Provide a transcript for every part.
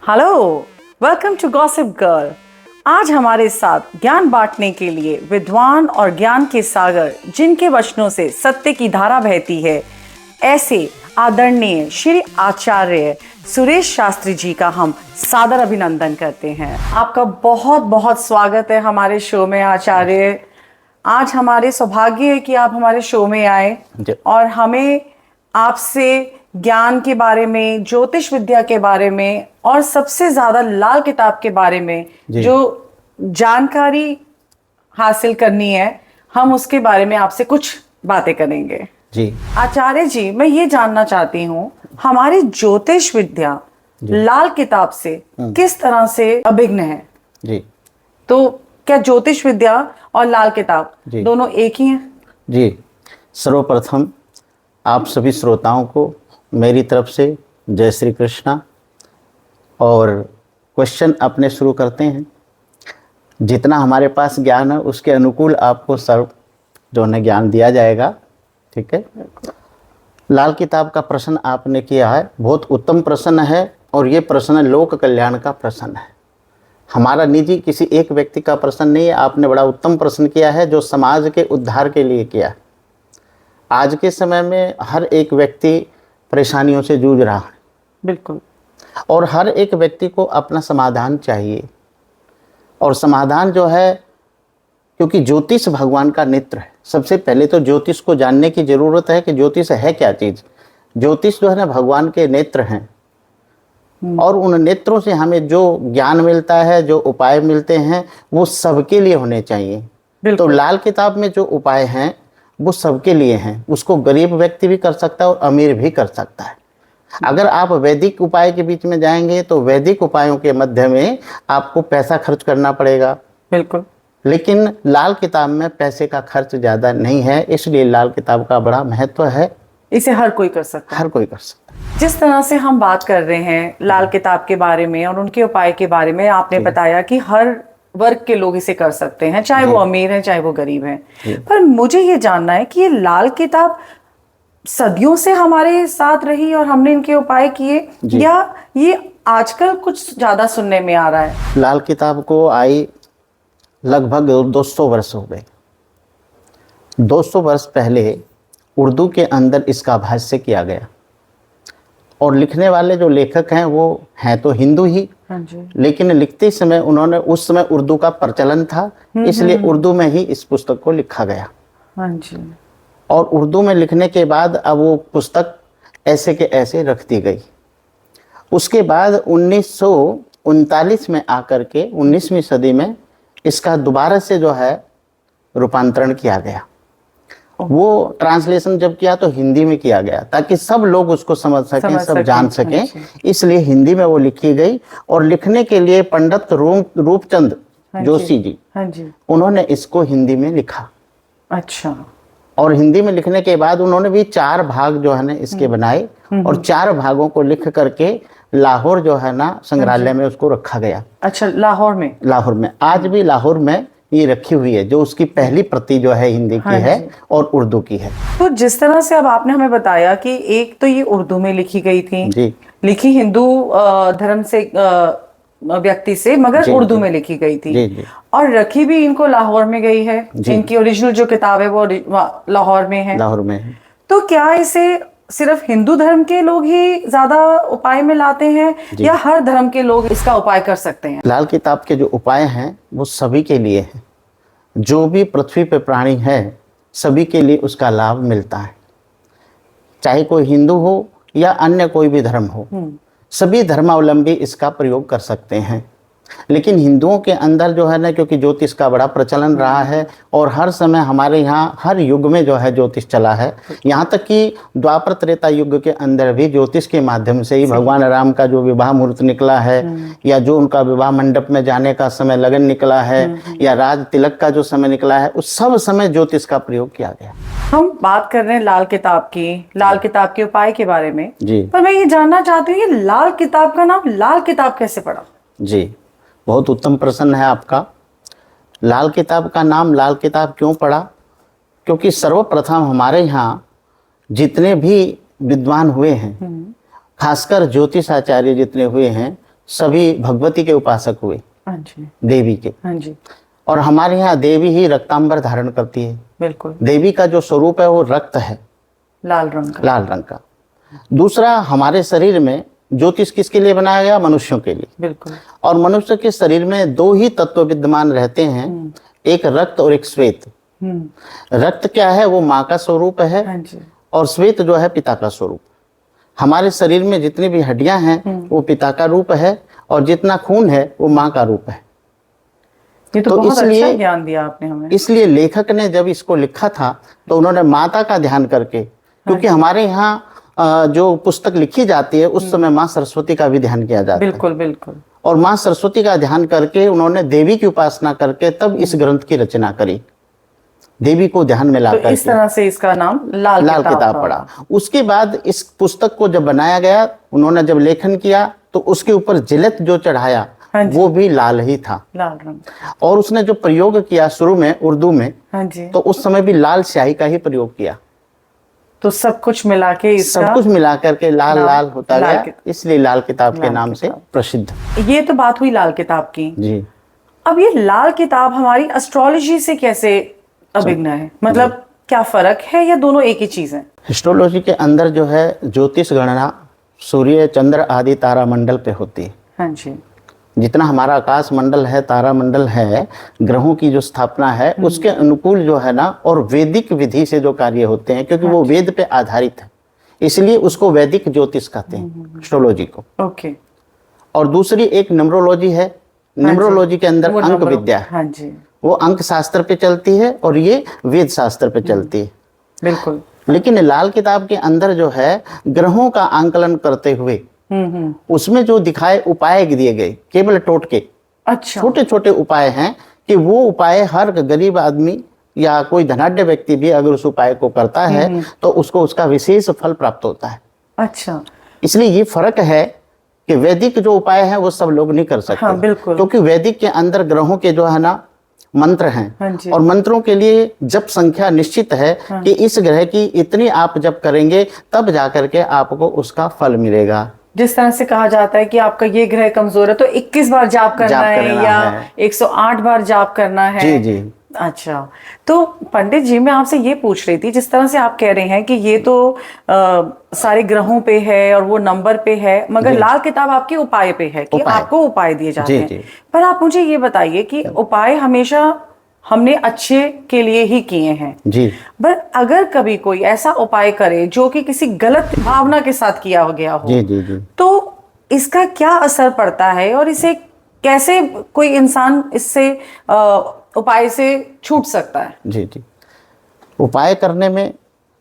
Hello, welcome to Gossip Girl. आज हमारे साथ ज्ञान बांटने के लिए विद्वान और ज्ञान के सागर, जिनके वचनों से सत्य की धारा बहती है, ऐसे आदरणीय श्री आचार्य सुरेश शास्त्री जी का हम सादर अभिनंदन करते हैं। आपका बहुत बहुत स्वागत है हमारे शो में आचार्य। आज हमारे सौभाग्य है कि आप हमारे शो में आए और हमें आपसे ज्ञान के बारे में, ज्योतिष विद्या के बारे में और सबसे ज्यादा लाल किताब के बारे में जो जानकारी हासिल करनी है, हम उसके बारे में आपसे कुछ बातें करेंगे। जी आचार्य जी, मैं ये जानना चाहती हूँ, हमारी ज्योतिष विद्या लाल किताब से किस तरह से अभिन्न है? जी तो क्या ज्योतिष विद्या और लाल किताब दोनों एक ही हैं? जी, सर्वप्रथम आप सभी श्रोताओं को मेरी तरफ से जय श्री कृष्णा। और क्वेश्चन अपने शुरू करते हैं। जितना हमारे पास ज्ञान है उसके अनुकूल आपको सर्व जो है ज्ञान दिया जाएगा। ठीक है। लाल किताब का प्रश्न आपने किया है, बहुत उत्तम प्रश्न है और ये प्रश्न लोक कल्याण का प्रश्न है। हमारा निजी किसी एक व्यक्ति का प्रश्न नहीं है। आपने बड़ा उत्तम प्रश्न किया है जो समाज के उद्धार के लिए किया। आज के समय में हर एक व्यक्ति परेशानियों से जूझ रहा है। बिल्कुल। और हर एक व्यक्ति को अपना समाधान चाहिए। और समाधान जो है, क्योंकि ज्योतिष भगवान का नेत्र है। सबसे पहले तो ज्योतिष को जानने की जरूरत है कि ज्योतिष है क्या चीज़। ज्योतिष जो है ना, भगवान के नेत्र हैं। और उन नेत्रों से हमें जो ज्ञान मिलता है, जो उपाय मिलते हैं, वो सबके लिए होने चाहिए। तो लाल किताब में जो उपाय हैं वो सबके लिए हैं। उसको गरीब व्यक्ति भी कर सकता है और अमीर भी कर सकता है। अगर आप वैदिक उपाय के बीच में जाएंगे तो वैदिक उपायों के मध्य में आपको पैसा खर्च करना पड़ेगा। बिल्कुल। लेकिन लाल किताब में पैसे का खर्च ज़्यादा नहीं है, इसलिए लाल किताब का बड़ा महत्व है। इसे हर कोई कर सकता है। हर कोई कर सकता है। जिस तरह से हम बात कर रहे हैं लाल किताब के बारे में और उनके उपाय के बारे में, आपने बताया कि हर वर्ग के लोग इसे कर सकते हैं, चाहे वो अमीर हैं चाहे वो गरीब हैं। पर मुझे ये जानना है कि ये लाल किताब सदियों से हमारे साथ रही और हमने इनके उपाय किए, या ये आजकल कुछ ज्यादा सुनने में आ रहा है? लाल किताब को आई लगभग 200 वर्ष हो गए। 200 वर्ष पहले उर्दू के अंदर इसका भाष्य किया गया। और लिखने वाले जो लेखक हैं वो हैं तो हिंदू ही, लेकिन लिखते समय उन्होंने, उस समय उर्दू का प्रचलन था, इसलिए उर्दू में ही इस पुस्तक को लिखा गया। और उर्दू में लिखने के बाद अब वो पुस्तक ऐसे के ऐसे रख दी गई। उसके बाद 1939 में आकर के 19वीं सदी में इसका दोबारा से जो है रूपांतरण किया गया। वो ट्रांसलेशन जब किया तो हिंदी में किया गया ताकि सब लोग उसको समझ सकें, सब जान सकें। इसलिए हिंदी में वो लिखी गई। और लिखने के लिए पंडित रूपचंद जोशी जी, उन्होंने इसको हिंदी में लिखा। अच्छा। और हिंदी में लिखने के बाद उन्होंने भी 4 भाग जो है ना इसके बनाए। और 4 भागों को लिख करके लाहौर जो है ना संग्रहालय में उसको रखा गया। अच्छा, लाहौर में? लाहौर में आज भी लाहौर में ये रखी हुई है, जो उसकी पहली प्रति जो है हिंदी की है और उर्दू की है। तो जिस तरह से अब आपने हमें बताया कि एक तो ये उर्दू में लिखी गई थी जी, लिखी हिंदू धर्म से व्यक्ति से, मगर उर्दू में लिखी गई थी जी। और रखी भी इनको लाहौर में गई है। इनकी ओरिजिनल जो किताब है वो लाहौर में है। लाहौर में है। तो क्या इसे सिर्फ हिंदू धर्म के लोग ही ज्यादा उपाय में लाते हैं या हर धर्म के लोग इसका उपाय कर सकते हैं? लाल किताब के जो उपाय हैं वो सभी के लिए हैं। जो भी पृथ्वी पे प्राणी है सभी के लिए उसका लाभ मिलता है, चाहे कोई हिंदू हो या अन्य कोई भी धर्म हो। सभी धर्मावलंबी इसका प्रयोग कर सकते हैं। लेकिन हिंदुओं के अंदर जो है ना, क्योंकि ज्योतिष का बड़ा प्रचलन रहा है और हर समय हमारे यहाँ हर युग में जो है ज्योतिष चला है। यहाँ तक कि द्वापर त्रेता युग के अंदर भी ज्योतिष के माध्यम से ही भगवान राम का जो विवाह मुहूर्त निकला है, या जो उनका विवाह मंडप में जाने का समय लगन निकला है, या राज तिलक का जो समय निकला है, उस सब समय ज्योतिष का प्रयोग किया गया। हम बात कर रहे हैं लाल किताब की, लाल किताब के उपाय के बारे में जी। पर मैं ये जानना चाहती हूँ, ये लाल किताब का नाम लाल किताब कैसे पड़ा? जी, बहुत उत्तम प्रश्न है आपका। लाल किताब का नाम लाल किताब क्यों पड़ा? क्योंकि सर्वप्रथम हमारे यहाँ जितने भी विद्वान हुए हैं, खासकर ज्योतिष आचार्य जितने हुए हैं, सभी भगवती के उपासक हुए, हाँ जी, देवी के। हाँ जी, और हमारे यहाँ देवी ही रक्तांबर धारण करती है। बिल्कुल, देवी का जो स्वरूप है वो रक्त है, लाल रंग का। लाल रंग का। दूसरा, हमारे शरीर में ज्योतिष किसके लिए बनाया गया? मनुष्यों के लिए। बिल्कुल, और मनुष्य के शरीर में दो ही तत्व विद्यमान रहते हैं, एक रक्त और एक श्वेत। रक्त क्या है? वो माँ का स्वरूप है, हाँ जी, और श्वेत जो है पिता का स्वरूप। हमारे शरीर में जितनी भी हड्डियां हैं वो पिता का रूप है, और जितना खून है वो माँ का रूप है। ये तो बहुत अच्छा ज्ञान दिया आपने हमें। इसलिए लेखक ने जब इसको लिखा था तो उन्होंने माता का ध्यान करके, क्योंकि हमारे यहाँ जो पुस्तक लिखी जाती है उस समय माँ सरस्वती का भी ध्यान किया जाता है। बिल्कुल, बिल्कुल। और माँ सरस्वती का ध्यान करके उन्होंने देवी की उपासना करके तब इस ग्रंथ की रचना करी, देवी को ध्यान में ला तो इस तरह से इसका नाम लाल किताब पड़ा। उसके बाद इस पुस्तक को जब बनाया गया, उन्होंने जब लेखन किया तो उसके ऊपर जिलत जो चढ़ाया वो भी लाल ही था, लाल रंग। और उसने जो प्रयोग किया शुरू में उर्दू में, हाँ जी, तो उस समय भी लाल स्याही का ही प्रयोग किया। तो सब कुछ मिला के इसका, सब कुछ मिला करके लाल लाल होता गया, इसलिए लाल किताब के नाम से प्रसिद्ध। ये तो बात हुई लाल किताब की जी। अब ये लाल किताब हमारी एस्ट्रोलॉजी से कैसे अभिन्न है? मतलब क्या फर्क है या दोनों एक ही चीज है? एस्ट्रोलॉजी के अंदर जो है ज्योतिष गणना सूर्य चंद्र आदि तारा मंडल पे होती है। हाँ जी, जितना हमारा आकाश मंडल है, तारा मंडल है, ग्रहों की जो स्थापना है उसके अनुकूल जो है ना, और वैदिक विधि से जो कार्य होते हैं, क्योंकि वो वेद पे आधारित है, इसलिए उसको वैदिक ज्योतिष कहते हैं एस्ट्रोलॉजी को। ओके। और दूसरी एक न्यूमरोलॉजी है। न्यूमरोलॉजी के अंदर अंक विद्या है। हाँ जी, वो अंक शास्त्र पे चलती है और ये वेद शास्त्र पे चलती है। बिल्कुल। लेकिन लाल किताब के अंदर जो है ग्रहों का आंकलन करते हुए उसमें जो दिखाए उपाय दिए गए, केवल टोटके, अच्छा, छोटे छोटे उपाय हैं, कि वो उपाय हर गरीब आदमी या कोई धनाढ्य व्यक्ति भी अगर उस उपाय को करता है तो उसको उसका विशेष फल प्राप्त होता है। अच्छा, इसलिए ये फर्क है कि वैदिक जो उपाय है वो सब लोग नहीं कर सकते। हाँ, बिल्कुल। क्योंकि वैदिक के अंदर ग्रहों के जो है ना मंत्र हैं, हाँ जी, और मंत्रों के लिए जप संख्या निश्चित है, कि इस ग्रह की इतनी आप जप करेंगे तब जाकर के आपको उसका फल मिलेगा। जिस तरह से कहा जाता है कि आपका ये ग्रह कमजोर है तो 21 बार जाप करना है या 108 बार जाप करना है। जी जी। अच्छा, तो पंडित जी मैं आपसे ये पूछ रही थी, जिस तरह से आप कह रहे हैं कि ये तो सारे ग्रहों पे है और वो नंबर पे है, मगर लाल किताब आपके उपाय पे है कि आपको उपाय दिए जाते हैं। पर आप मुझे ये बताइए कि उपाय हमेशा हमने अच्छे के लिए ही किए हैं जी, पर अगर कभी कोई ऐसा उपाय करे जो कि किसी गलत भावना के साथ किया गया हो, जी जी जी, तो इसका क्या असर पड़ता है और इसे कैसे कोई इंसान इससे उपाय से छूट सकता है? जी जी। उपाय करने में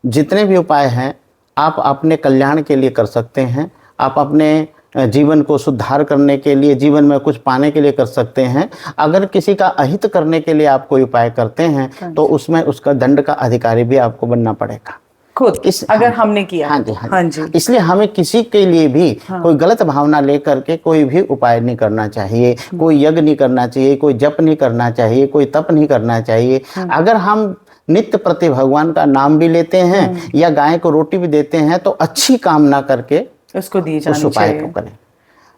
जितने भी उपाय हैं आप अपने कल्याण के लिए कर सकते हैं, आप अपने जीवन को सुधार करने के लिए, जीवन में कुछ पाने के लिए कर सकते हैं। अगर किसी का अहित करने के लिए आप कोई उपाय करते हैं तो उसमें उसका दंड का अधिकारी भी आपको बनना पड़ेगा खुद, अगर हमने किया। हाँ जी, हाँ जी। इसलिए हमें किसी के लिए भी कोई गलत भावना लेकर के कोई भी उपाय नहीं करना चाहिए, कोई यज्ञ नहीं करना चाहिए, कोई जप नहीं करना चाहिए, कोई तप नहीं करना चाहिए। अगर हम नित्य प्रति भगवान का नाम भी लेते हैं या गाय को रोटी भी देते हैं तो अच्छी कामना करके उसको दी जानी उस उपाय को करें।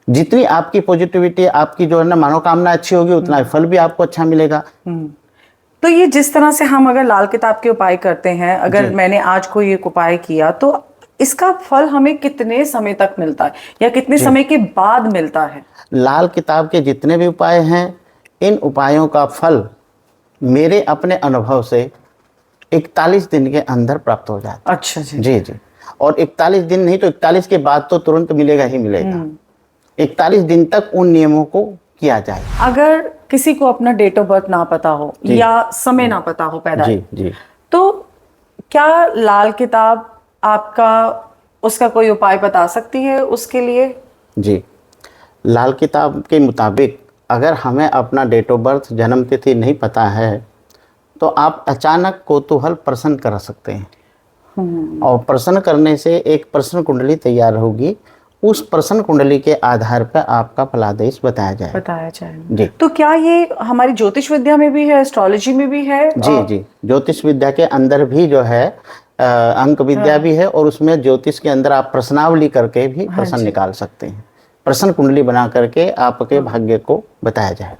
जितनी आपकी पॉजिटिविटी, आपकी जो है ना मनोकामना अच्छी होगी, उतना फल भी आपको अच्छा मिलेगा। तो ये जिस तरह से हम अगर लाल किताब के उपाय करते हैं, अगर मैंने आज कोई एक उपाय किया तो इसका फल हमें कितने समय तक मिलता है या कितने समय के बाद मिलता है? लाल किताब के जितने भी उपाय हैं, इन उपायों का फल मेरे अपने अनुभव से 41 दिन के अंदर प्राप्त हो जाता है। अच्छा जी। जी जी। और 41 दिन नहीं तो 41 के बाद तो तुरंत मिलेगा ही मिलेगा। 41 दिन तक उन नियमों को किया जाए। अगर किसी को अपना डेट ऑफ बर्थ ना पता हो या समय ना पता हो पैदा, जी जी, तो क्या लाल किताब आपका उसका कोई उपाय बता सकती है उसके लिए? जी, लाल किताब के मुताबिक अगर हमें अपना डेट ऑफ बर्थ जन्म तिथि नहीं पता है तो आप अचानक कौतूहल प्रश्न कर सकते हैं, और प्रश्न करने से एक प्रश्न कुंडली तैयार होगी। उस प्रश्न कुंडली के आधार पर आपका फलादेश बताया जाएगा। जी। तो क्या ये हमारी ज्योतिष विद्या में भी है, एस्ट्रोलॉजी में भी है? जी जी, ज्योतिष विद्या के अंदर भी जो है अंक विद्या भी है, और उसमें ज्योतिष के अंदर आप प्रश्नावली करके भी प्रश्न निकाल सकते हैं। प्रश्न कुंडली बना करके आपके भाग्य को बताया जाए।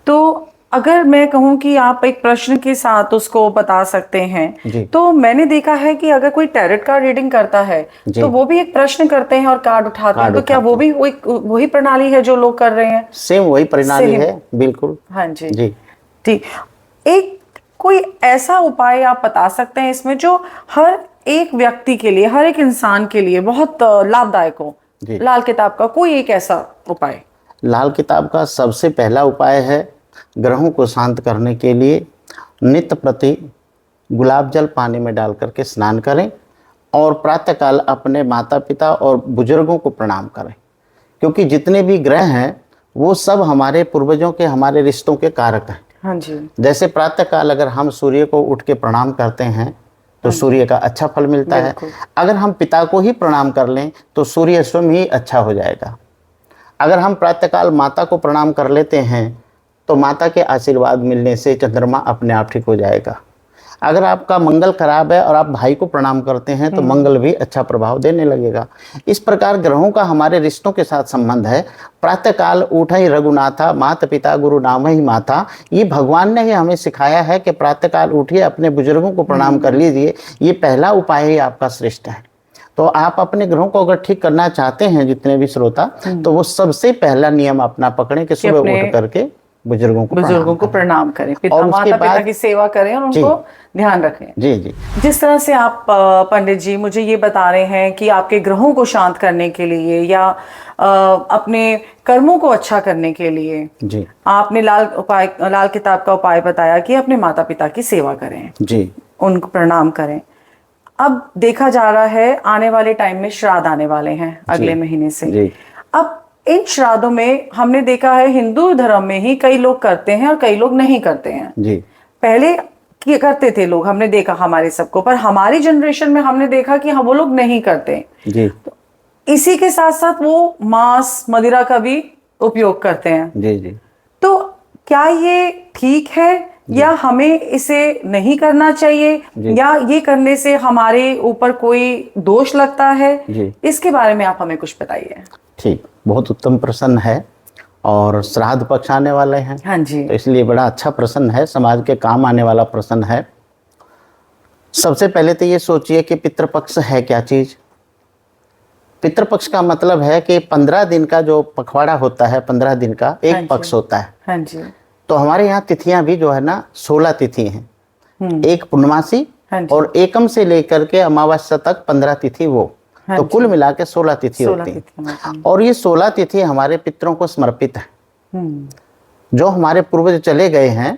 तो अगर मैं कहूँ कि आप एक प्रश्न के साथ उसको बता सकते जी। हैं, तो मैंने देखा है कि अगर कोई टैरोट कार्ड रीडिंग करता है जी। तो वो भी एक प्रश्न करते हैं और कार्ड उठाते हैं, कार्ड तो क्या वो उठाते भी वही प्रणाली है जो लोग कर रहे हैं? सेम वही प्रणाली Same। है, बिल्कुल। हाँ जी। जी। ठीक। एक कोई ऐसा उपाय आप बता सकते हैं इसमें जो हर एक व्यक्ति के लिए, हर एक इंसान के लिए बहुत लाभदायक हो? जी। लाल किताब का कोई एक ऐसा उपाय? लाल किताब का सबसे पहला उपाय है ग्रहों को शांत करने के लिए नित्य प्रति गुलाब जल पानी में डाल करके स्नान करें और प्रातःकाल अपने माता पिता और बुजुर्गों को प्रणाम करें, क्योंकि जितने भी ग्रह हैं वो सब हमारे पूर्वजों के, हमारे रिश्तों के कारक हैं। हाँ जी। जैसे प्रातःकाल अगर हम सूर्य को उठ के प्रणाम करते हैं तो सूर्य का अच्छा फल मिलता है। अगर हम पिता को ही प्रणाम कर लें तो सूर्य स्वयं ही अच्छा हो जाएगा। अगर हम प्रातःकाल माता को प्रणाम कर लेते हैं तो माता के आशीर्वाद मिलने से चंद्रमा अपने आप ठीक हो जाएगा। अगर आपका मंगल खराब है और आप भाई को प्रणाम करते हैं तो मंगल भी अच्छा प्रभाव देने लगेगा। इस प्रकार ग्रहों का हमारे रिश्तों के साथ संबंध है। प्रातःकाल उठई रघुनाथा, माता पिता गुरु नाम ही माता, ये भगवान ने ही हमें सिखाया है कि प्रातःकाल उठिए, अपने बुजुर्गों को प्रणाम कर लीजिए। ये पहला उपाय ही आपका श्रेष्ठ है। तो आप अपने ग्रहों को अगर ठीक करना चाहते हैं, जितने भी श्रोता, तो वो सबसे पहला नियम अपना पकड़ें कि सुबह उठ करके बुजुर्गों को प्रणाम करें, माता पिता की सेवा करें और उनको ध्यान रखें। जी जी। जिस तरह से आप पंडित जी मुझे ये बता रहे हैं कि आपके ग्रहों को शांत करने के लिए या अपने कर्मों को अच्छा करने के लिए जी आपने लाल किताब का उपाय बताया कि अपने माता पिता की सेवा करें जी, उनको प्रणाम करें। अब देखा जा रहा है आने वाले टाइम में श्राद्ध आने वाले हैं अगले महीने से। जी। अब इन श्राद्धों में हमने देखा है हिंदू धर्म में ही कई लोग करते हैं और कई लोग नहीं करते हैं। जी। पहले करते थे लोग, हमने देखा हमारे सबको, पर हमारी जनरेशन में हमने देखा कि वो लोग नहीं करते। जी। तो इसी के साथ साथ वो मांस मदिरा का भी उपयोग करते हैं। जी जी। तो क्या ये ठीक है या हमें इसे नहीं करना चाहिए, या ये करने से हमारे ऊपर कोई दोष लगता है? इसके बारे में आप हमें कुछ बताइए। ठीक, बहुत उत्तम प्रश्न है और श्राद्ध पक्ष आने वाले हैं। हाँ जी। तो इसलिए बड़ा अच्छा प्रश्न है, समाज के काम आने वाला प्रश्न है। सबसे पहले तो ये सोचिए कि पितृपक्ष है क्या चीज। पितृपक्ष का मतलब है कि 15 दिन का जो पखवाड़ा होता है, 15 दिन का एक पक्ष होता है। हाँ जी। तो हमारे यहाँ तिथियां भी जो है ना 16 तिथि हैं। एक पूर्णमासी और एकम से लेकर के अमावस्या तक 15 तिथि वो, तो कुल मिला के 16 तिथि होती है। और ये 16 तिथि हमारे पितरों को समर्पित है। जो हमारे पूर्वज चले गए हैं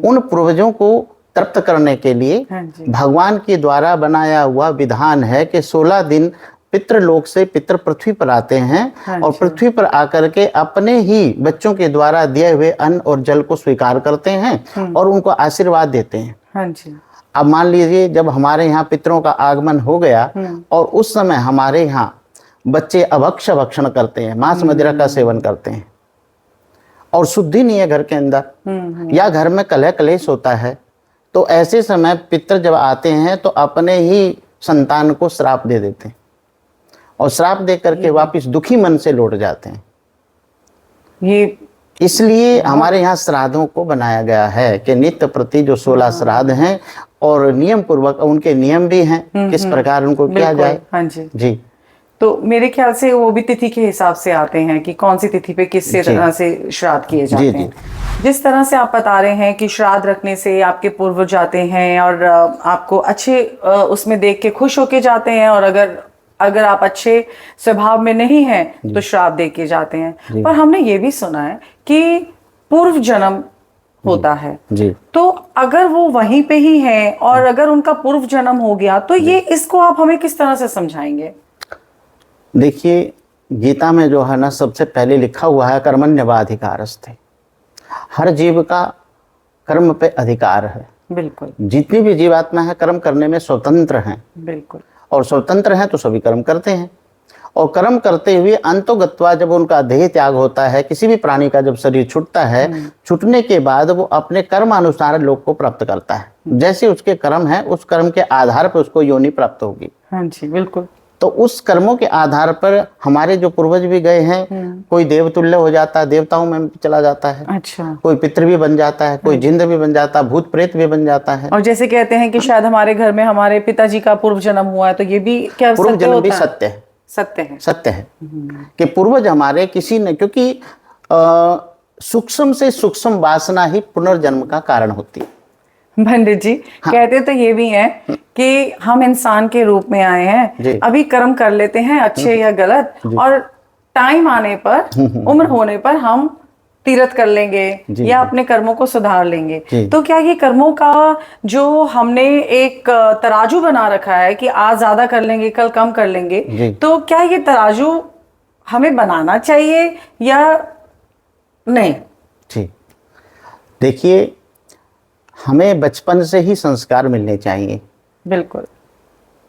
उन पूर्वजों को तृप्त करने के लिए भगवान के द्वारा बनाया हुआ विधान है कि 16 दिन पितृलोक से पितृ पृथ्वी पर आते हैं और पृथ्वी पर आकर के अपने ही बच्चों के द्वारा दिए हुए अन्न और जल को स्वीकार करते हैं और उनको आशीर्वाद देते हैं। हाँ जी। अब मान लीजिए जब हमारे यहाँ पितरों का आगमन हो गया और उस समय हमारे यहाँ बच्चे अभक्ष्य भक्षण करते हैं, मांस मदिरा का सेवन करते हैं और शुद्धि नहीं है घर के अंदर, या घर में कलह कलेश होता है, तो ऐसे समय पितर जब आते हैं तो अपने ही संतान को श्राप दे देते हैं और श्राप दे करके वापिस दुखी मन से लौट जाते हैं। ये इसलिए हमारे यहाँ श्राद्धों को बनाया गया है कि नित्य प्रति जो 16 श्राद्ध हैं और नियम पूर्वक उनके नियम भी हैं किस प्रकार उनको किया जाए। हाँ जी। जी। तो मेरे ख्याल से वो भी तिथि के हिसाब से आते हैं कि कौन सी तिथि पे किस तरह से श्राद्ध किए जाते हैं। जिस तरह से आप बता रहे हैं कि श्राद्ध रखने से आपके पूर्वज जाते हैं और आपको अच्छे उसमें देख के खुश होके जाते हैं, और अगर आप अच्छे स्वभाव में नहीं हैं तो श्राप दे के जाते हैं। पर हमने ये भी सुना है कि पूर्व जन्म होता है जी। तो अगर वो वहीं पे ही हैं और अगर उनका पूर्व जन्म हो गया तो ये इसको आप हमें किस तरह से समझाएंगे? देखिए गीता में जो है ना सबसे पहले लिखा हुआ है कर्मण्यवाधिकारस्ते, हर जीव का कर्म पे अधिकार है। बिल्कुल। जितनी भी जीवात्मा है कर्म करने में स्वतंत्र हैं। बिल्कुल। और स्वतंत्र हैं तो सभी कर्म करते हैं और कर्म करते हुए अंतोगत्वा जब उनका देह त्याग होता है, किसी भी प्राणी का जब शरीर छूटता है, छूटने के बाद वो अपने कर्म अनुसार लोक को प्राप्त करता है। जैसे उसके कर्म है उस कर्म के आधार पर उसको योनि प्राप्त होगी। हाँ जी बिल्कुल। तो उस कर्मों के आधार पर हमारे जो पूर्वज भी गए हैं, कोई देवतुल्य हो जाता है, देवताओं में भी चला जाता है, अच्छा। कोई पितृ भी बन जाता है, कोई जिंद भी बन जाता है, भूत प्रेत भी बन जाता है। और जैसे कहते हैं कि शायद हमारे घर में हमारे पिताजी का पूर्व जन्म हुआ है, तो ये भी क्या पूर्व सत्य जन्म भी होता है? सत्य है। सत्य है। सत्य है कि पूर्वज हमारे किसी ने, क्योंकि सूक्ष्म से सूक्ष्म वासना ही पुनर्जन्म का कारण होती है। पंडित जी, कहते तो ये भी हैं कि हम इंसान के रूप में आए हैं, जी। अभी कर्म कर लेते हैं अच्छे या गलत, और टाइम आने पर, उम्र होने पर हम तीरथ कर लेंगे या अपने कर्मों को सुधार लेंगे। तो क्या ये कर्मों का जो हमने एक तराजू बना रखा है कि आज ज्यादा कर लेंगे कल कम कर लेंगे, तो क्या ये तराजू हमें बनाना चाहिए या नहीं? जी, देखिए, हमें बचपन से ही संस्कार मिलने चाहिए। बिल्कुल।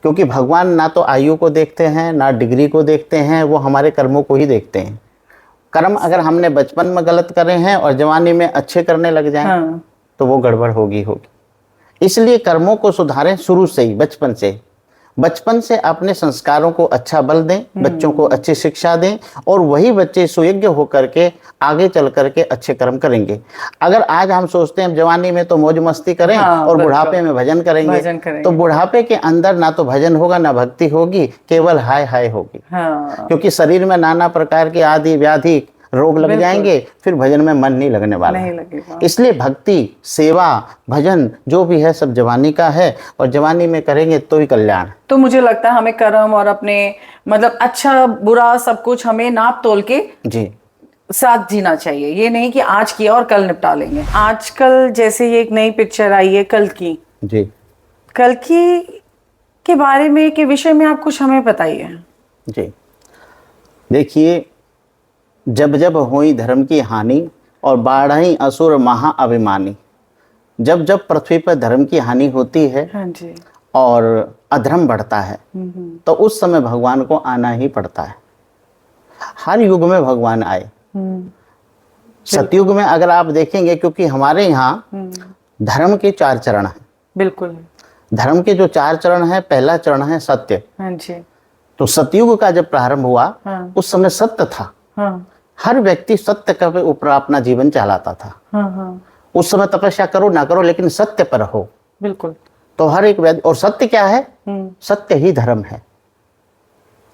क्योंकि भगवान ना तो आयु को देखते हैं, ना डिग्री को देखते हैं, वो हमारे कर्मों को ही देखते हैं। कर्म अगर हमने बचपन में गलत करे हैं और जवानी में अच्छे करने लग जाएं, हाँ। तो वो गड़बड़ होगी। इसलिए कर्मों को सुधारें शुरू से ही, बचपन से अपने संस्कारों को अच्छा बल दें, बच्चों को अच्छी शिक्षा दें, और वही बच्चे सुयोग्य होकर के आगे चल करके अच्छे कर्म करेंगे। अगर आज हम सोचते हैं जवानी में तो मौज मस्ती करें, हाँ, और बुढ़ापे में भजन करेंगे, तो बुढ़ापे के अंदर ना तो भजन होगा ना भक्ति होगी, केवल हाय हाय होगी। हाँ। क्योंकि शरीर में नाना प्रकार के आदि व्याधि रोग लग जाएंगे, फिर भजन में मन नहीं लगने वाला, नहीं लगेगा। इसलिए भक्ति, सेवा, भजन जो भी है सब जवानी का है, और जवानी में करेंगे तो ही कल्याण। तो मुझे लगता है हमें कर्म और अपने मतलब अच्छा बुरा सब कुछ हमें नाप तोल के जी साथ जीना चाहिए। ये नहीं कि आज किया और कल निपटा लेंगे। आजकल जैसे ये एक नई पिक्चर आई है कल्कि जी, कल्कि के बारे में, के विषय में आप कुछ हमें बताइए। जी, देखिए, जब जब होई धर्म की हानि और बाढ़ई असुर महा अभिमानी, जब जब पृथ्वी पर धर्म की हानि होती है, हाँ जी, और अधर्म बढ़ता है, तो उस समय भगवान को आना ही पड़ता है। हर युग में भगवान आए। सतयुग में अगर आप देखेंगे, क्योंकि हमारे यहाँ धर्म के 4 चरण हैं। बिल्कुल। धर्म के जो 4 चरण हैं, पहला चरण है सत्य। हाँ जी। तो सतयुग का जब प्रारंभ हुआ, उस समय सत्य था। हर व्यक्ति सत्य के ऊपर अपना जीवन चलाता था। उस समय तपस्या करो ना करो, लेकिन सत्य पर हो। बिल्कुल। तो हर एक व्यक्ति, और सत्य क्या है? सत्य ही धर्म है।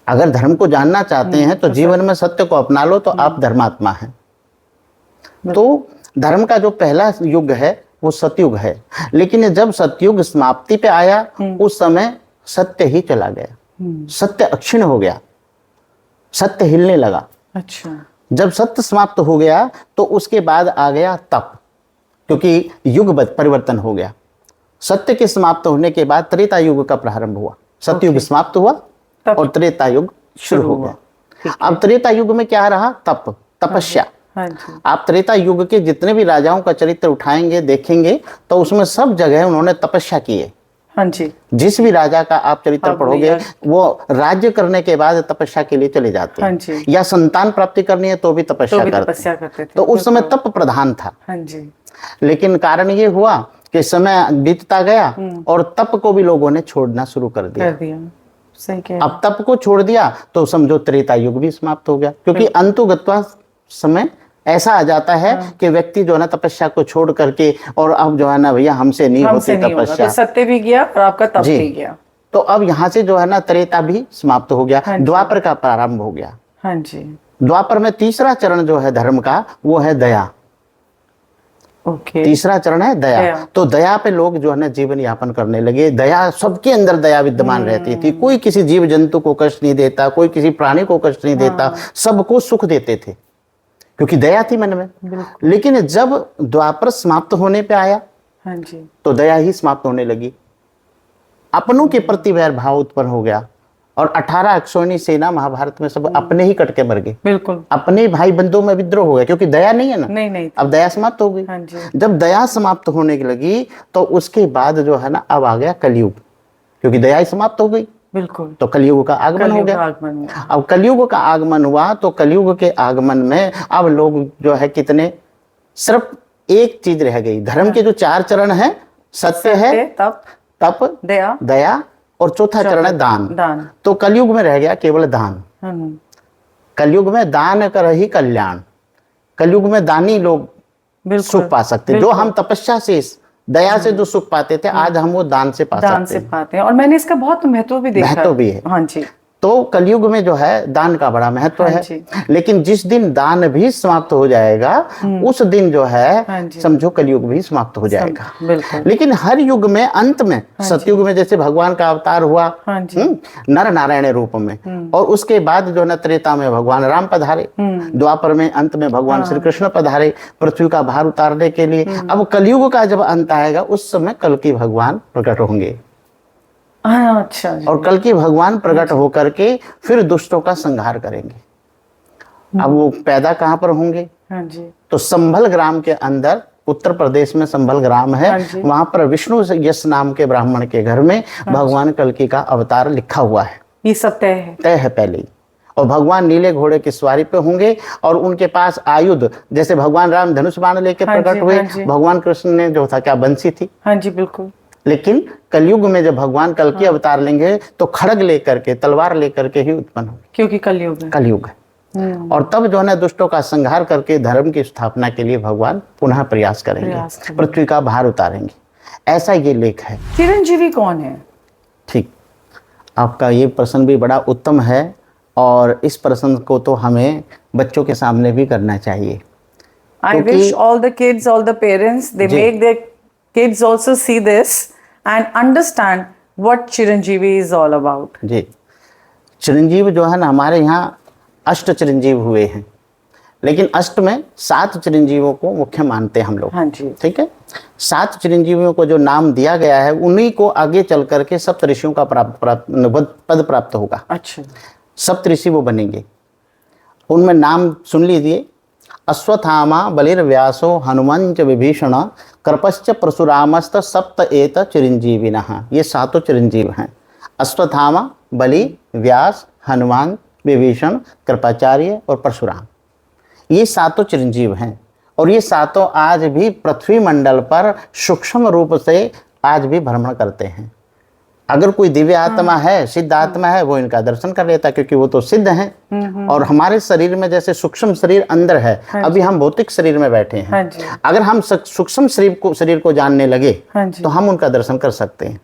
अगर धर्म को जानना चाहते हैं तो जीवन में सत्य को अपना लो, तो आप धर्मात्मा हैं। तो धर्म का जो पहला युग है वो सतयुग है। लेकिन जब सतयुग समाप्ति पे आया, उस समय सत्य ही चला गया, सत्य अक्षीण हो गया, सत्य हिलने लगा। अच्छा। जब सत्य समाप्त हो गया तो उसके बाद आ गया तप, क्योंकि युग परिवर्तन हो गया। सत्य के समाप्त होने के बाद त्रेता युग का प्रारंभ हुआ। सतयुग समाप्त हुआ और त्रेता युग शुरू हो गया। अब त्रेता युग में क्या रहा? तप, तपस्या। आप त्रेता युग के जितने भी राजाओं का चरित्र उठाएंगे, देखेंगे, तो उसमें सब जगह उन्होंने तपस्या की है। हाँ जी। जिस भी राजा का आप चरित्र पढ़ोगे, वो राज्य करने के बाद तपस्या के लिए चले जाते हैं। हाँ जी। या संतान प्राप्ति करनी है तो भी तपस्या करते थे। तो उस समय तप प्रधान था। हाँ जी। लेकिन कारण ये हुआ कि समय बीतता गया और तप को भी लोगों ने छोड़ना शुरू कर दिया। सही कह रहे हैं। अब तप को छोड़ दिया तो समझो त्रेता युग भी समाप्त हो गया, क्योंकि अंतुगत्वा समय ऐसा आ जाता है कि व्यक्ति जो है ना तपस्या को छोड़ करके, और अब जो है ना भैया हमसे नहीं होती तपस्या, सत्य भी गया और आपका तप भी गया। तो अब यहाँ से जो है ना त्रेता भी समाप्त हो गया। द्वापर का प्रारंभ हो गया। हाँ जी। द्वापर में तीसरा चरण जो है धर्म का, वो है दया। तीसरा चरण है दया। तो दया पे लोग जो है ना जीवन यापन करने लगे। दया, सबके अंदर दया विद्यमान रहती थी। कोई किसी जीव जंतु को कष्ट नहीं देता, कोई किसी प्राणी को कष्ट नहीं देता, सबको सुख देते थे, क्योंकि दया थी मन में। लेकिन जब द्वापर समाप्त होने पे आया, हाँ जी, तो दया ही समाप्त होने लगी। अपनों के प्रति वैर भाव उत्पन्न हो गया, और 18 अक्षौहिणी सेना महाभारत में सब अपने ही कट के मर गए। बिल्कुल। अपने भाई बंधुओं में विद्रोह हो गया, क्योंकि दया नहीं है ना। नहीं। अब दया समाप्त हो गई। हाँ जी। जब दया समाप्त होने लगी, तो उसके बाद जो है ना अब आ गया कलयुग, क्योंकि दया ही समाप्त हो गई। बिल्कुल। तो कलयुग का आगमन हो गया। अब कलयुग का आगमन हुआ, तो कलयुग के आगमन में अब लोग जो है कितने, सिर्फ एक चीज रह गई। धर्म के जो 4 चरण हैं, सत्य है, तप, दया और चौथा चरण है दान। दान। तो कलयुग में रह गया केवल दान। कलयुग में दान कर ही कल्याण। कलयुग में दानी लोग सुख पा सकते हैं। जो हम तपस्या से दया से जो सुख पाते थे, आज हम वो दान से पा सकते हैं। और मैंने इसका बहुत महत्व भी देखा। महत्व भी है। हाँ जी। तो कलयुग में जो है दान का बड़ा महत्व है। लेकिन जिस दिन दान भी समाप्त हो जाएगा, उस दिन जो है समझो कलयुग भी समाप्त हो जाएगा। लेकिन हर युग में अंत में, सतयुग में जैसे भगवान का अवतार हुआ नर नारायण रूप में, और उसके बाद जो है त्रेता में भगवान राम पधारे, द्वापर में अंत में भगवान श्री कृष्ण पधारे पृथ्वी का भार उतारने के लिए। अब कलयुग का जब अंत आएगा, उस समय कल की भगवान प्रकट होंगे। अच्छा जी। और कल की भगवान प्रकट होकर के फिर दुष्टों का संहार करेंगे। अब वो पैदा कहाँ पर होंगे? तो संभल ग्राम के अंदर, उत्तर प्रदेश में संभल ग्राम है, वहां पर विष्णु यश नाम के ब्राह्मण के घर में भगवान कल्कि का अवतार लिखा हुआ है। ये सब तय है पहले ही। और भगवान नीले घोड़े की सवारी पे होंगे, और उनके पास आयुध, जैसे भगवान राम धनुष बाण लेकर प्रकट हुए, भगवान कृष्ण ने जो था क्या बंसी थी। हाँ जी, बिल्कुल। लेकिन कलयुग में जब भगवान कल्कि अवतार लेंगे तो खड़ग लेकर के, तलवार लेकर के ही उत्पन्न होंगे, क्योंकि कलयुग है। और तब जो है ना दुष्टों का संहार करके धर्म की स्थापना के लिए भगवान पुनः प्रयास करेंगे, पृथ्वी का भार उतारेंगे। ऐसा ये लेख है। चिरंजीवी कौन है? ठीक, आपका ये प्रश्न भी बड़ा उत्तम है, और इस प्रश्न को तो हमें बच्चों के सामने भी करना चाहिए। I wish all the kids, all the parents, they make their kids also see this and understand what Chiranjeevi is all about. जी, चिरंजीव जो है ना, हमारे यहाँ अष्ट चिरंजीव हुए हैं, लेकिन अष्ट में 7 चिरंजीवों को मुख्य मानते हैं हम लोग। हाँ जी। ठीक है, 7 चिरंजीवियों को जो नाम दिया गया है, उन्हीं को आगे चल करके सप्त ऋषियों का पद प्राप्त होगा। अच्छा। सप्त ऋषि वो बनेंगे। उनमें नाम सुन लीजिए: अश्वत्थामा, बलिर्व्यासो, हनुमंच, विभीषण, कृपश्च, परशुरामस्त, सप्त एत चिरंजीविनः। ये 7 चिरंजीव हैं। अश्वत्थामा, बलि, व्यास, हनुमान, विभीषण, कृपाचार्य और परशुराम, ये 7 चिरंजीव हैं। और ये 7 आज भी पृथ्वी मंडल पर सूक्ष्म रूप से आज भी भ्रमण करते हैं। अगर कोई दिव्य आत्मा है, सिद्ध आत्मा है, वो इनका दर्शन कर लेता है, क्योंकि वो तो सिद्ध हैं। और हमारे शरीर में जैसे सूक्ष्म शरीर अंदर है, अभी हम भौतिक शरीर में बैठे हैं। अगर हम सूक्ष्म शरीर को जानने लगे तो हम उनका दर्शन कर सकते हैं।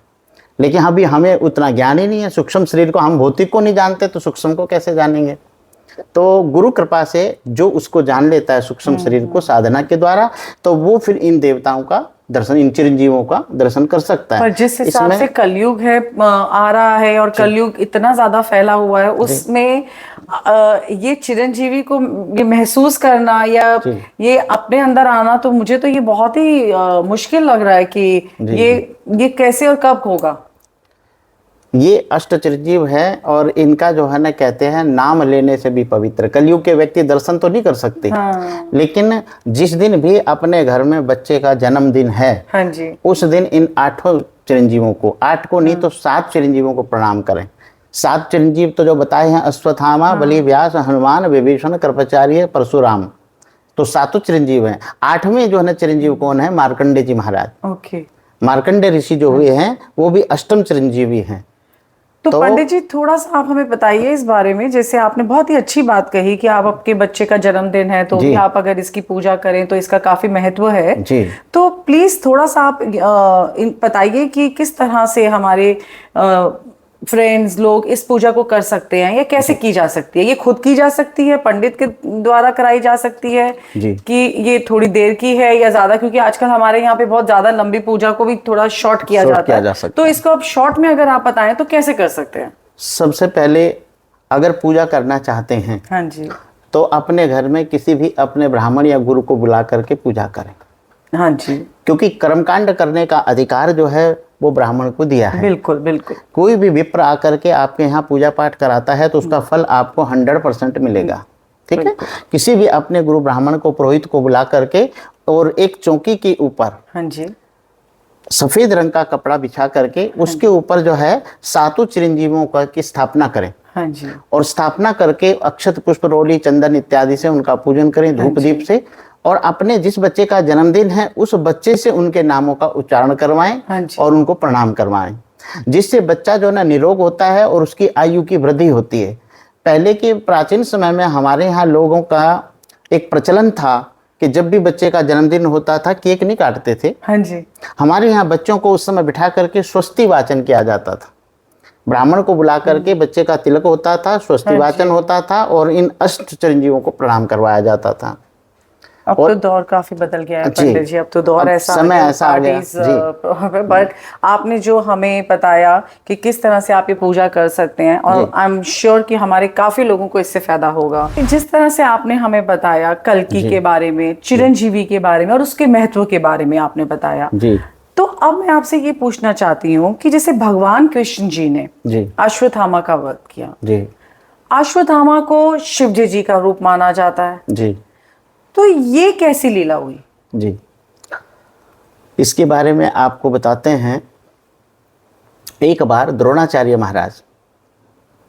लेकिन अभी हमें उतना ज्ञान ही नहीं है। सूक्ष्म शरीर को हम भौतिक को नहीं जानते, तो सूक्ष्म को कैसे जानेंगे? तो गुरु कृपा से जो उसको जान लेता है सूक्ष्म शरीर को साधना के द्वारा, तो वो फिर इन देवताओं का दर्शन, इन चिरंजीवों का दर्शन कर सकता है। पर जिस हिसाब से कलयुग है आ रहा है, और कलयुग इतना ज्यादा फैला हुआ है, उसमें ये चिरंजीवी को ये महसूस करना या ये अपने अंदर आना, तो मुझे तो ये बहुत ही मुश्किल लग रहा है कि ये कैसे और कब होगा। ये अष्ट चिरंजीव है, और इनका जो है ना कहते हैं नाम लेने से भी पवित्र। कलयुग के व्यक्ति दर्शन तो नहीं कर सकते। लेकिन जिस दिन भी अपने घर में बच्चे का जन्मदिन है, हाँ जी, उस दिन इन 8 चिरंजीवों को, 8 को नहीं तो 7 चिरंजीवों को प्रणाम करें। 7 चिरंजीव तो जो बताए हैं, अश्वत्थामा, बलि, व्यास, हनुमान, विभीषण, कृपाचार्य, परशुराम, तो 7 चिरंजीव हैं। 8वें जो है ना चिरंजीव कौन है? मार्कंडे जी महाराज। ओके। मार्कंडे ऋषि जो हुए हैं वो भी अष्टम चिरंजीवी हैं। तो पंडित जी, थोड़ा सा आप हमें बताइए इस बारे में। जैसे आपने बहुत ही अच्छी बात कही कि आप आपके बच्चे का जन्मदिन है तो भी आप अगर इसकी पूजा करें तो इसका काफी महत्व है जी। तो प्लीज थोड़ा सा आप बताइए कि किस तरह से हमारे फ्रेंड्स लोग इस पूजा को कर सकते हैं, या कैसे की जा सकती है? ये खुद की जा सकती है, पंडित के द्वारा कराई जा सकती है कि ये थोड़ी देर की है या ज्यादा? क्योंकि आजकल हमारे यहाँ पे बहुत ज्यादा लंबी पूजा को भी थोड़ा शॉर्ट किया जाता है, तो इसको अब शॉर्ट में अगर आप बताएं तो कैसे कर सकते हैं? सबसे पहले अगर पूजा करना चाहते हैं, हाँ जी, तो अपने घर में किसी भी अपने ब्राह्मण या गुरु को बुला करके पूजा करें। हाँ जी, क्योंकि कर्मकांड करने का अधिकार जो है वो ब्राह्मण को दिया है। बिल्कुल बिल्कुल। कोई भी विप्र आकर के आपके यहाँ पूजा पाठ कराता है तो उसका फल आपको 100% मिलेगा। ठीक है, किसी भी अपने गुरु ब्राह्मण को, पुरोहित को बुला करके, और एक चौकी के ऊपर, हाँ जी, सफेद रंग का कपड़ा बिछा करके उसके ऊपर जो है 7 चिरंजीवों की स्थापना करें। हाँ जी, और स्थापना करके अक्षत, पुष्प, रोली, चंदन इत्यादि से उनका पूजन करें, धूप दीप से, और अपने जिस बच्चे का जन्मदिन है उस बच्चे से उनके नामों का उच्चारण करवाएं, हाँ, और उनको प्रणाम करवाएं। जिससे बच्चा जो है ना निरोग होता है और उसकी आयु की वृद्धि होती है। पहले के प्राचीन समय में हमारे यहाँ लोगों का एक प्रचलन था कि जब भी बच्चे का जन्मदिन होता था केक नहीं काटते थे। हाँ जी। हमारे यहाँ बच्चों को उस समय बिठा करके स्वस्ति वाचन किया जाता था। ब्राह्मण को बुला करके बच्चे का तिलक होता था, स्वस्ति वाचन होता था और इन अष्ट चिरंजीवों को प्रणाम करवाया जाता था। अब तो दौर काफी बदल गया है पंडित जी, अब तो दौर ऐसा समय ऐसा आ गया। बट आपने जो हमें बताया कि किस तरह से आप ये पूजा कर सकते हैं, और आई एम श्योर कि हमारे काफी लोगों को इससे फायदा होगा। जिस तरह से आपने हमें बताया कल्कि के बारे में, चिरंजीवी के बारे में और उसके महत्व के बारे में आपने बताया जी। तो अब मैं आपसे ये पूछना चाहती हूँ कि जैसे भगवान कृष्ण जी ने अश्वत्थामा का वध किया जी। अश्वत्थामा को शिवजी जी का रूप माना जाता है जी, तो ये कैसी लीला हुई जी? इसके बारे में आपको बताते हैं। एक बार द्रोणाचार्य महाराज,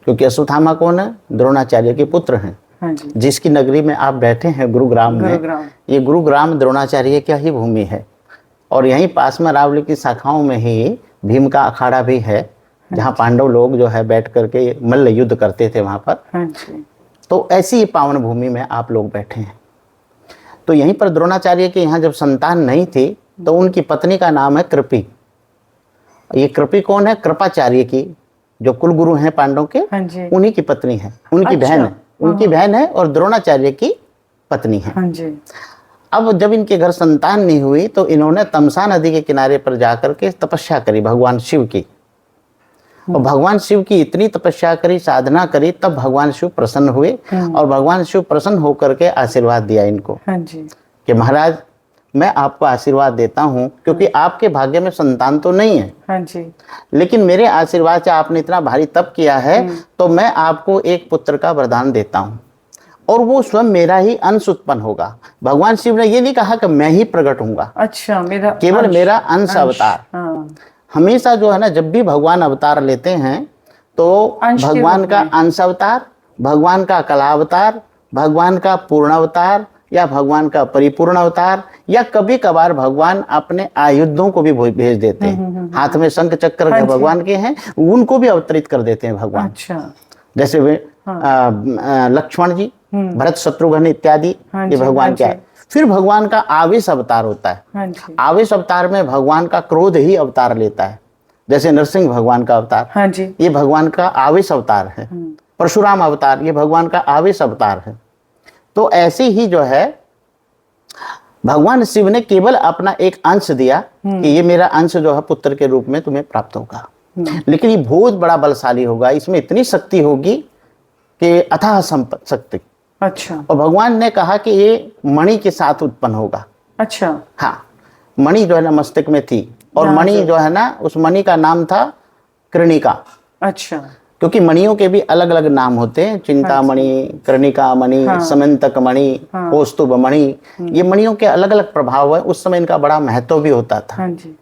क्योंकि अश्वत्थामा कौन है? द्रोणाचार्य के पुत्र हैं। हाँ जी। जिसकी नगरी में आप बैठे हैं गुरुग्राम में, ये गुरुग्राम द्रोणाचार्य की ही भूमि है और यहीं पास में रावली की शाखाओं में ही भीम का अखाड़ा भी है, जहाँ पांडव लोग जो है बैठ करके मल्ल युद्ध करते थे वहां पर। हाँ जी। तो ऐसी ही पावन भूमि में आप लोग बैठे हैं। तो यहीं पर द्रोणाचार्य के यहाँ जब संतान नहीं थी तो उनकी पत्नी का नाम है कृपि। ये कृपि कौन है? कृपाचार्य की जो कुलगुरु हैं पांडव के, उन्हीं की पत्नी है, उनकी बहन है, उनकी बहन है और द्रोणाचार्य की पत्नी है। हाँ जी। अब जब इनके घर संतान नहीं हुई तो इन्होंने तमसा नदी के किनारे पर जाकर के तपस्या करी भगवान शिव की। और भगवान शिव की इतनी तपस्या करी, साधना करी, तब भगवान शिव प्रसन्न हुए और भगवान शिव प्रसन्न होकर के आशीर्वाद दिया इनको। हाँ जी। कि महाराज मैं आपको आशीर्वाद देता हूँ, क्योंकि आपके भाग्य में संतान तो नहीं है। हाँ जी। लेकिन मेरे आशीर्वाद से आपने इतना भारी तप किया है तो मैं आपको एक पुत्र का वरदान देता हूँ और वो स्वयं मेरा ही अंश उत्पन्न होगा। भगवान शिव ने ये नहीं कहा कि मैं ही प्रकट हूँगा। अच्छा, केवल मेरा अंश अवतार। हमेशा जो है ना, जब भी भगवान अवतार लेते हैं तो भगवान का अंश अवतार, भगवान का कला अवतार, भगवान का पूर्ण अवतार या भगवान का परिपूर्ण अवतार, या कभी कभार भगवान अपने आयुधों को भी भेज देते हैं। हाथ में शंख चक्र भगवान के हैं, उनको भी अवतरित कर देते हैं भगवान। अच्छा। जैसे वे लक्ष्मण जी, भरत शत्रुघ्न इत्यादि, ये भगवान क्या है। फिर भगवान का आवेश अवतार होता है। आवेश अवतार में भगवान का क्रोध ही अवतार लेता है। जैसे नरसिंह भगवान का अवतार, ये भगवान का आवेश अवतार है। परशुराम अवतार, ये भगवान का आवेश अवतार है। तो ऐसे ही जो है भगवान शिव ने केवल अपना एक अंश दिया कि ये मेरा अंश जो है पुत्र के रूप में तुम्हें प्राप्त होगा, लेकिन ये बहुत बड़ा बलशाली होगा, इसमें इतनी शक्ति होगी कि अथाह शक्ति। अच्छा। और भगवान ने कहा कि ये मणि के साथ उत्पन्न होगा। अच्छा। हाँ, मणि जो है ना मस्तक में थी और मणि जो है ना, उस मणि का नाम था कृणिका। अच्छा। क्योंकि मणियों के भी अलग अलग नाम होते हैं, चिंतामणि, कर्णिका मणि, समंतक मणि, कौस्तुभ मणि, ये मणियों के अलग अलग प्रभाव है। उस समय इनका बड़ा महत्व भी होता था। हाँ जी।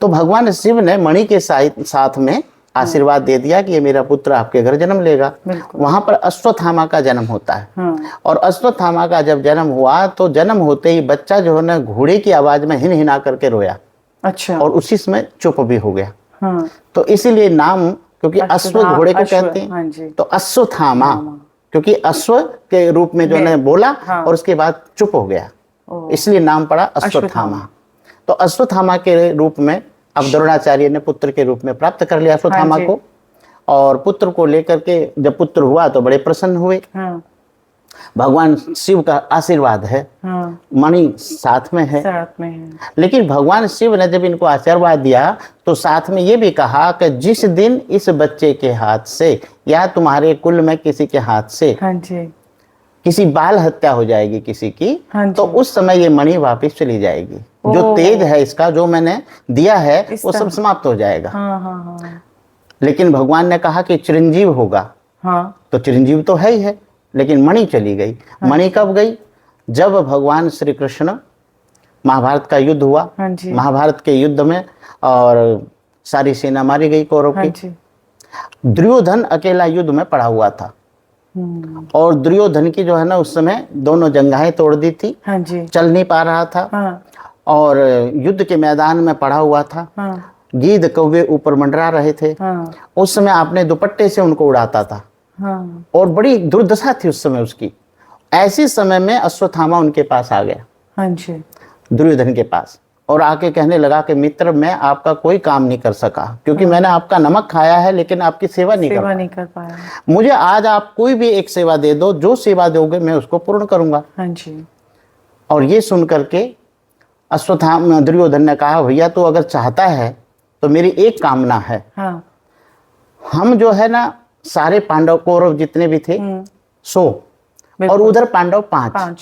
तो भगवान शिव ने मणि के साथ में आशीर्वाद दे दिया कि ये मेरा पुत्र आपके घर जन्म लेगा। वहां पर अश्वत्थामा का जन्म होता है। और अश्वत्थामा का जब जन्म हुआ तो जन्म होते ही बच्चा जो है ना घोड़े की आवाज में हिन हिना करके रोया। अच्छा। और उसी समय चुप भी हो गया। तो इसीलिए नाम, क्योंकि अश्व घोड़े को कहते हैं, तो अश्वत्थामा, क्योंकि अश्व के रूप में जो है बोला और उसके बाद चुप हो गया, इसलिए नाम पड़ा अश्वत्थामा। तो अश्वत्थामा के रूप में अब द्रोणाचार्य ने पुत्र के रूप में प्राप्त कर लिया अश्वत्थामा को। और पुत्र को लेकर के जब पुत्र हुआ तो बड़े प्रसन्न हुए। भगवान शिव का आशीर्वाद है, मणि साथ में है। लेकिन भगवान शिव ने जब इनको आशीर्वाद दिया तो साथ में ये भी कहा कि जिस दिन इस बच्चे के हाथ से या तुम्हारे कुल में किसी के हाथ से किसी बाल हत्या हो जाएगी किसी की, तो उस समय ये मणि वापस चली जाएगी। जो तेज है इसका, जो मैंने दिया है, वो सब समाप्त हो जाएगा। लेकिन भगवान ने कहा कि चिरंजीव होगा। तो चिरंजीव तो है ही है, लेकिन मणि चली गई। मणि कब गई? जब भगवान श्री कृष्ण, महाभारत का युद्ध हुआ, महाभारत के युद्ध में और सारी सेना मारी गई कौरव की। दुर्योधन अकेला युद्ध में पड़ा हुआ था और दुर्योधन की जो है ना उस समय दोनों जंघाएं तोड़ दी थी, चल नहीं पा रहा था और युद्ध के मैदान में पड़ा हुआ था। गीध कौवे ऊपर मंडरा रहे थे। हाँ, उस समय आपने दुपट्टे से उनको उड़ाता था हाँ, और बड़ी दुर्दशा थी उस समय उसकी। ऐसे समय में अश्वत्थामा उनके पास आ गया, हाँ जी, दुर्योधन के पास, और आके कहने लगा कि मित्र, मैं आपका कोई काम नहीं कर सका क्योंकि मैंने आपका नमक खाया है लेकिन आपकी सेवा नहीं कर पाया। मुझे आज आप कोई भी एक सेवा दे दो, जो सेवा दोगे मैं उसको पूर्ण करूंगा। हाँ जी, और ये सुन करके अश्वत्थामा दुर्योधन ने कहा, भैया तो अगर चाहता है तो मेरी एक कामना है। हाँ, हम जो है ना सारे पांडव कौरव जितने भी थे 100 और उधर पांडव 5,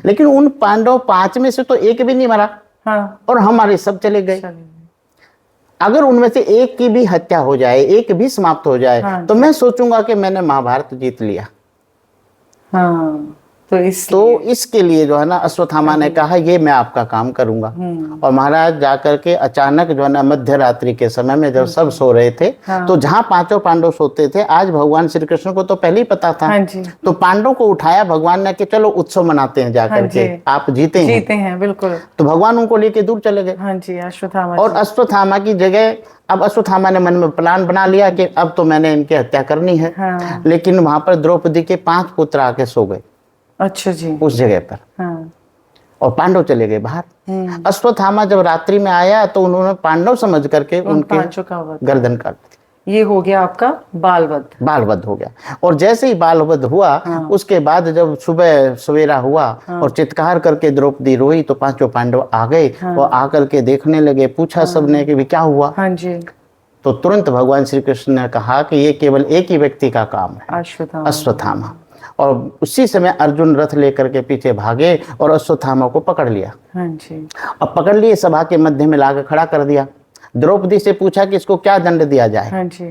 लेकिन उन पांडव 5 में से तो एक भी नहीं मरा। हाँ, और हमारे सब चले गए। अगर उनमें से एक की भी हत्या हो जाए, एक भी समाप्त हो जाए, हाँ, तो मैं सोचूंगा कि मैंने महाभारत जीत लिया। हाँ, तो इसके लिए जो है ना अश्वत्थामा ने कहा, ये मैं आपका काम करूंगा। और महाराज जाकर के अचानक जो है ना मध्य रात्रि के समय में जब सब सो रहे थे, तो जहां पांचों पांडव सोते थे, आज भगवान श्री कृष्ण को तो पहले ही पता था। तो पांडवों को उठाया भगवान ने कि चलो उत्सव मनाते हैं जाकर के, आप जीते हैं। बिल्कुल। तो भगवान उनको लेके दूर चले गए। हाँ जी, अश्वत्थामा। और अश्वत्थामा की जगह अब अश्वत्थामा ने मन में प्लान बना लिया कि अब तो मैंने इनकी हत्या करनी है। हाँ। लेकिन वहां पर द्रौपदी के 5 पुत्र आके सो गए। अच्छा जी। उस जगह पर। हाँ। और पांडव चले गए बाहर। अश्वत्थामा जब रात्रि में आया तो उन्होंने पांडव समझ करके उनके गर्दन काट दी। ये हो गया आपका बालवध हो गया। और जैसे ही बालवध हुआ, उसके बाद जब सुबह सवेरा हुआ और चित्कार करके द्रौपदी रोई, तो 5 पांडव आ गए और आकर के देखने लगे। पूछा सबने कि क्या हुआ। हाँ जी। तो तुरंत भगवान श्री कृष्ण ने कहा कि ये केवल एक ही व्यक्ति का काम है, अश्वत्थामा। और उसी समय अर्जुन रथ लेकर के पीछे भागे और अश्वत्थामा को पकड़ लिया। हाँ जी। अब पकड़ लिए, सभा के मध्य में लाकर खड़ा कर दिया। द्रौपदी से पूछा कि इसको क्या दंड दिया जाए। हाँ जी।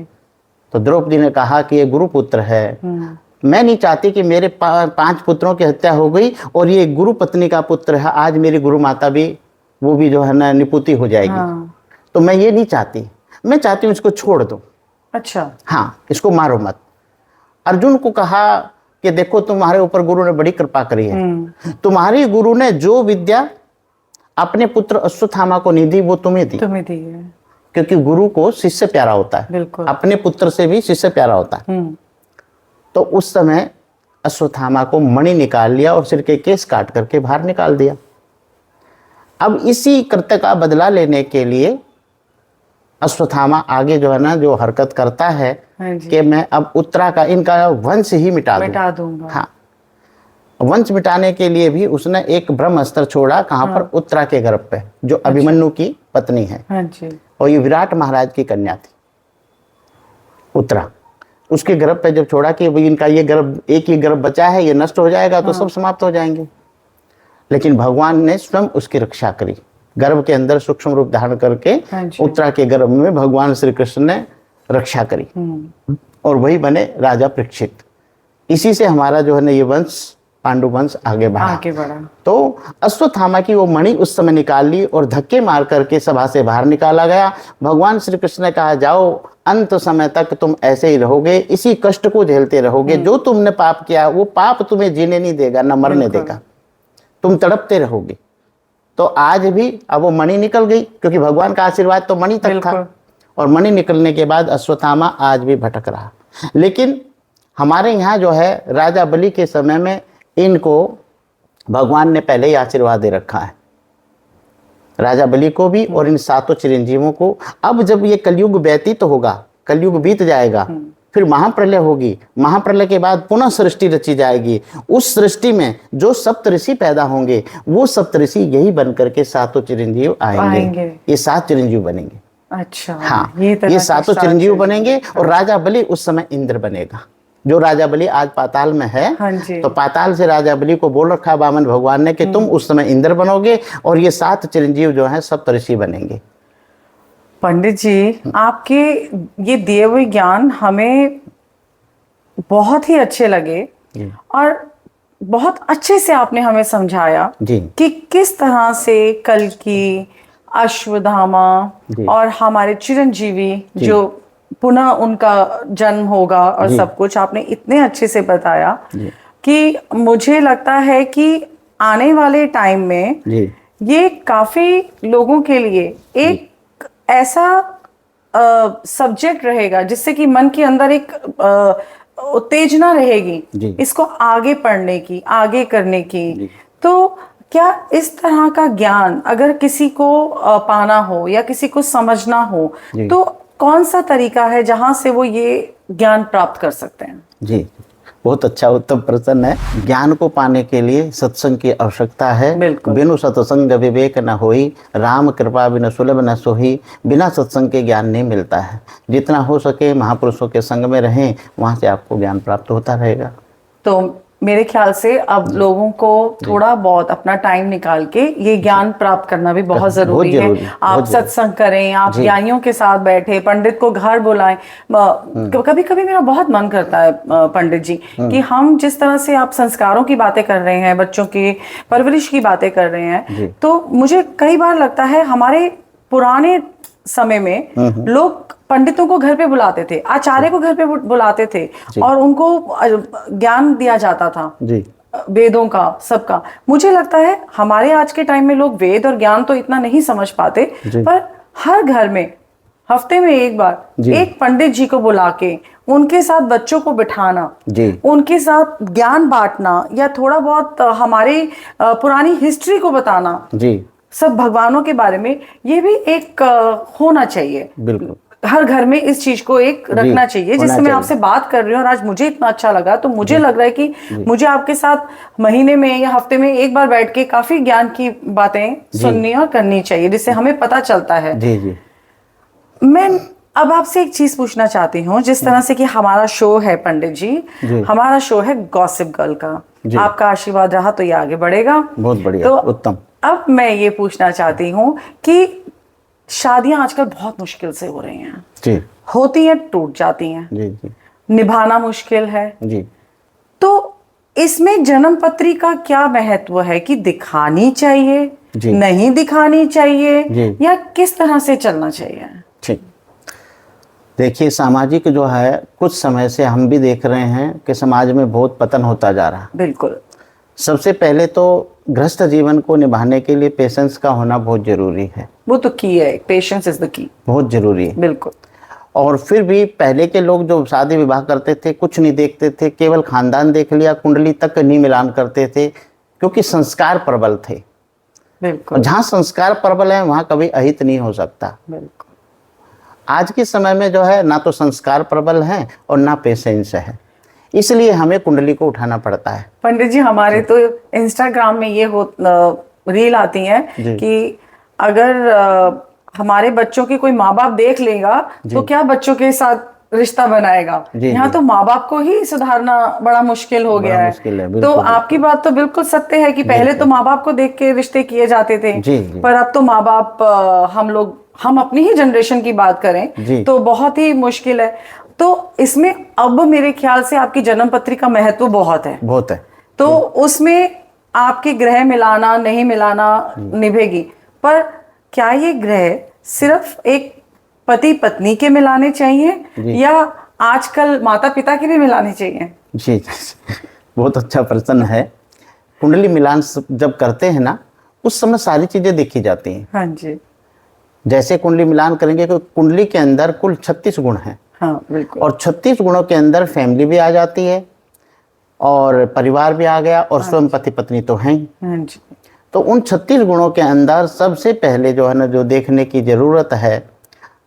तो द्रौपदी ने कहा कि ये गुरुपुत्र है, मैं नहीं चाहती कि मेरे 5 पुत्रों की हत्या हो गई और ये गुरु पत्नी का पुत्र है, आज मेरी गुरु माता भी वो भी जो है ना निपुति हो जाएगी। तो मैं ये नहीं चाहती, मैं चाहती हूँ इसको छोड़ दो। अच्छा। हाँ, इसको मारो मत। अर्जुन को कहा कि देखो तुम्हारे ऊपर गुरु ने बड़ी कृपा करी है, तुम्हारी गुरु ने जो विद्या अपने पुत्र अश्वत्थामा को नहीं दी वो तुम्हें दी है। क्योंकि गुरु को शिष्य प्यारा होता है, बिल्कुल। अपने पुत्र से भी शिष्य प्यारा होता है। तो उस समय अश्वत्थामा को मणि निकाल लिया और सिर के केस काट करके बाहर निकाल दिया। अब इसी कृत्य का बदला लेने के लिए अश्वत्थामा आगे जो है ना जो हरकत करता है कि मैं अब उत्तरा का इनका वंश ही मिटा दूंगा। हाँ, वंश मिटाने के लिए भी उसने एक ब्रह्मास्त्र छोड़ा। कहाँ पर? उत्तरा के गर्भ पे, जो अभिमन्यु की पत्नी है। हाँ जी। और ये विराट महाराज की कन्या थी उत्तरा। उसके गर्भ पे जब छोड़ा कि इनका ये गर्भ, एक ही गर्भ बचा है, ये नष्ट हो जाएगा तो सब समाप्त हो जाएंगे। लेकिन भगवान ने स्वयं उसकी रक्षा करी। गर्भ के अंदर सूक्ष्म रूप धारण करके उत्तरा के गर्भ में भगवान श्री कृष्ण ने रक्षा करी और वही बने राजा परीक्षित। इसी से हमारा जो है ना ये वंश, पांडु वंश आगे बढ़ा। तो अश्वत्थामा की वो मणि उस समय निकाल ली और धक्के मार करके सभा से बाहर निकाला गया। भगवान श्री कृष्ण ने कहा, जाओ, अंत समय तक तुम ऐसे ही रहोगे, इसी कष्ट को झेलते रहोगे। जो तुमने पाप किया वो पाप तुम्हें जीने नहीं देगा, न मरने देगा, तुम तड़पते रहोगे। तो आज भी अब वो मणि निकल गई, क्योंकि भगवान का आशीर्वाद तो मणि तक था। और मणि निकलने के बाद अश्वत्थामा आज भी भटक रहा। लेकिन हमारे यहाँ जो है राजा बलि के समय में इनको भगवान ने पहले ही आशीर्वाद दे रखा है, राजा बलि को भी और इन 7 चिरंजीवों को। अब जब ये कलयुग व्यतीत होगा, कलयुग बीत जाएगा, फिर महाप्रलय होगी। महाप्रलय के बाद पुनः सृष्टि रची जाएगी। उस सृष्टि में जो सप्तऋषि पैदा होंगे, वो सप्तऋषि यही बनकर के 7 चिरंजीव आएंगे। ये 7 चिरंजीव बनेंगे। अच्छा। हाँ, ये 7 चिरंजीव बनेंगे। और राजा बलि उस समय इंद्र बनेगा। जो राजा बलि आज पाताल में है, तो पाताल से राजा बलि को बोल रखा वामन भगवान ने कि तुम उस समय इंद्र बनोगे और ये 7 चिरंजीव जो है सप्तऋषि बनेंगे। पंडित जी, आपके ये दिए हुए ज्ञान हमें बहुत ही अच्छे लगे और बहुत अच्छे से आपने हमें समझाया कि किस तरह से कल्कि, अश्वत्थामा और हमारे चिरंजीवी जो पुनः उनका जन्म होगा और सब कुछ आपने इतने अच्छे से बताया कि मुझे लगता है कि आने वाले टाइम में ये काफी लोगों के लिए एक ऐसा सब्जेक्ट रहेगा जिससे कि मन के अंदर एक उत्तेजना रहेगी जी। इसको आगे पढ़ने की, आगे करने की। जी। तो क्या इस तरह का ज्ञान अगर किसी को पाना हो या किसी को समझना हो जी। तो कौन सा तरीका है जहां से वो ये ज्ञान प्राप्त कर सकते हैं? जी, बहुत अच्छा उत्तम प्रश्न है। ज्ञान को पाने के लिए सत्संग की आवश्यकता है। बिल्कुल। बिनु सत्संग विवेक न होई, राम कृपा बिनु सुलभ न सोही। बिना सत्संग के ज्ञान नहीं मिलता है। जितना हो सके महापुरुषों के संग में रहें, वहाँ से आपको ज्ञान प्राप्त होता रहेगा। तो मेरे ख्याल से अब लोगों को थोड़ा बहुत अपना टाइम निकाल के ये ज्ञान प्राप्त करना भी बहुत जरूरी है। आप सत्संग करें, आप ज्ञानियों के साथ बैठे, पंडित को घर बुलाएं। कभी कभी मेरा बहुत मन करता है पंडित जी कि हम जिस तरह से आप संस्कारों की बातें कर रहे हैं, बच्चों की परवरिश की बातें कर रहे हैं, तो मुझे कई बार लगता है हमारे पुराने समय में लोग पंडितों को घर पे बुलाते थे, आचार्य को घर पे बुलाते थे और उनको ज्ञान दिया जाता था जी। वेदों का, सबका। मुझे लगता है हमारे आज के टाइम में लोग वेद और ज्ञान तो इतना नहीं समझ पाते, पर हर घर में हफ्ते में एक बार एक पंडित जी को बुला के उनके साथ बच्चों को बिठाना, उनके साथ ज्ञान बांटना या थोड़ा बहुत हमारी पुरानी हिस्ट्री को बताना जी, सब भगवानों के बारे में, ये भी एक होना चाहिए। बिल्कुल हर घर में इस चीज को एक रखना चाहिए। जिससे मैं आपसे बात कर रही हूँ और आज मुझे इतना अच्छा लगा, तो मुझे लग रहा है कि मुझे आपके साथ महीने में या हफ्ते में एक बार बैठ के काफी ज्ञान की बातें सुननी और करनी चाहिए, जिससे हमें पता चलता है। जी जी। मैं अब आपसे एक चीज पूछना चाहती हूँ, जिस तरह से कि हमारा शो है पंडित जी, हमारा शो है गॉसिप गर्ल का, आपका आशीर्वाद रहा तो ये आगे बढ़ेगा। बहुत बढ़िया, तो उत्तम। अब मैं ये पूछना चाहती हूँ कि शादियां आजकल बहुत मुश्किल से हो रही हैं जी, होती हैं टूट जाती हैं जी जी, निभाना मुश्किल है जी। तो इसमें जन्म पत्री का क्या महत्व है कि दिखानी चाहिए जी, नहीं दिखानी चाहिए जी, या किस तरह से चलना चाहिए? ठीक, देखिए सामाजिक जो है कुछ समय से हम भी देख रहे हैं कि समाज में बहुत पतन होता जा रहा है। बिल्कुल। सबसे पहले तो गृहस्थ जीवन को निभाने के लिए पेशेंस का होना बहुत जरूरी है। वो तो की है, पेशेंस इज द की, बहुत जरूरी है। बिल्कुल। और फिर भी पहले के लोग जो शादी विवाह करते थे कुछ नहीं देखते थे, केवल खानदान देख लिया, कुंडली तक नहीं मिलान करते थे, क्योंकि संस्कार प्रबल थे। बिल्कुल। जहाँ संस्कार प्रबल है वहाँ कभी अहित नहीं हो सकता। बिल्कुल। आज के समय में जो है ना तो संस्कार प्रबल है और ना पेशेंस है, इसलिए हमें कुंडली को उठाना पड़ता है। पंडित जी हमारे तो इंस्टाग्राम में ये रील आती है कि अगर हमारे बच्चों के कोई माँ बाप देख लेगा तो क्या बच्चों के साथ रिश्ता बनाएगा। यहाँ तो माँ बाप को ही सुधारना बड़ा मुश्किल हो गया है। तो आपकी बात तो बिल्कुल सत्य है कि पहले तो माँ बाप को देख के रिश्ते किए जाते थे, पर अब तो माँ बाप, हम अपनी ही जनरेशन की बात करें तो बहुत ही मुश्किल है। तो इसमें अब मेरे ख्याल से आपकी जन्म पत्री का महत्व बहुत है, बहुत है। तो उसमें आपके ग्रह मिलाना नहीं मिलाना निभेगी, पर क्या ये ग्रह सिर्फ एक पति पत्नी के मिलाने चाहिए या आजकल माता पिता के भी मिलाने चाहिए? जी, बहुत अच्छा प्रश्न है। कुंडली मिलान जब करते हैं ना, उस समय सारी चीजें देखी जाती हैं। हाँ जी। जैसे कुंडली मिलान करेंगे तो कुंडली के अंदर कुल 36 गुण हैं। हाँ, बिल्कुल। और 36 गुणों के अंदर फैमिली भी आ जाती है और परिवार भी आ गया और स्वयं पति पत्नी तो हैं। हाँ जी। तो उन 36 गुणों के अंदर सबसे पहले जो है ना, जो देखने की जरूरत है,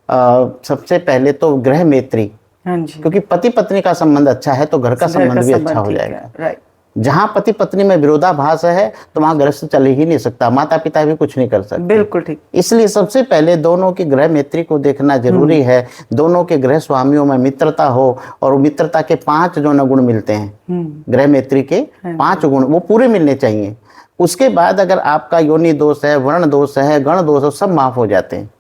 सबसे पहले तो ग्रह मैत्री। हाँ जी। क्योंकि पति पत्नी का संबंध अच्छा है तो घर का संबंध भी अच्छा हो जाएगा। राइट। जहाँ पति पत्नी में विरोधाभास है तो वहाँ गृहस्थ चल ही नहीं सकता, माता पिता भी कुछ नहीं कर सकते। बिल्कुल ठीक। इसलिए सबसे पहले दोनों की ग्रह मैत्री को देखना जरूरी है। दोनों के ग्रह स्वामियों में मित्रता हो, और मित्रता के 5 जो न गुण मिलते हैं, ग्रह मैत्री के 5 गुण वो पूरे मिलने चाहिए। उसके बाद अगर आपका योनि दोष है, वर्ण दोष है, गण दोष है, सब माफ हो जाते हैं।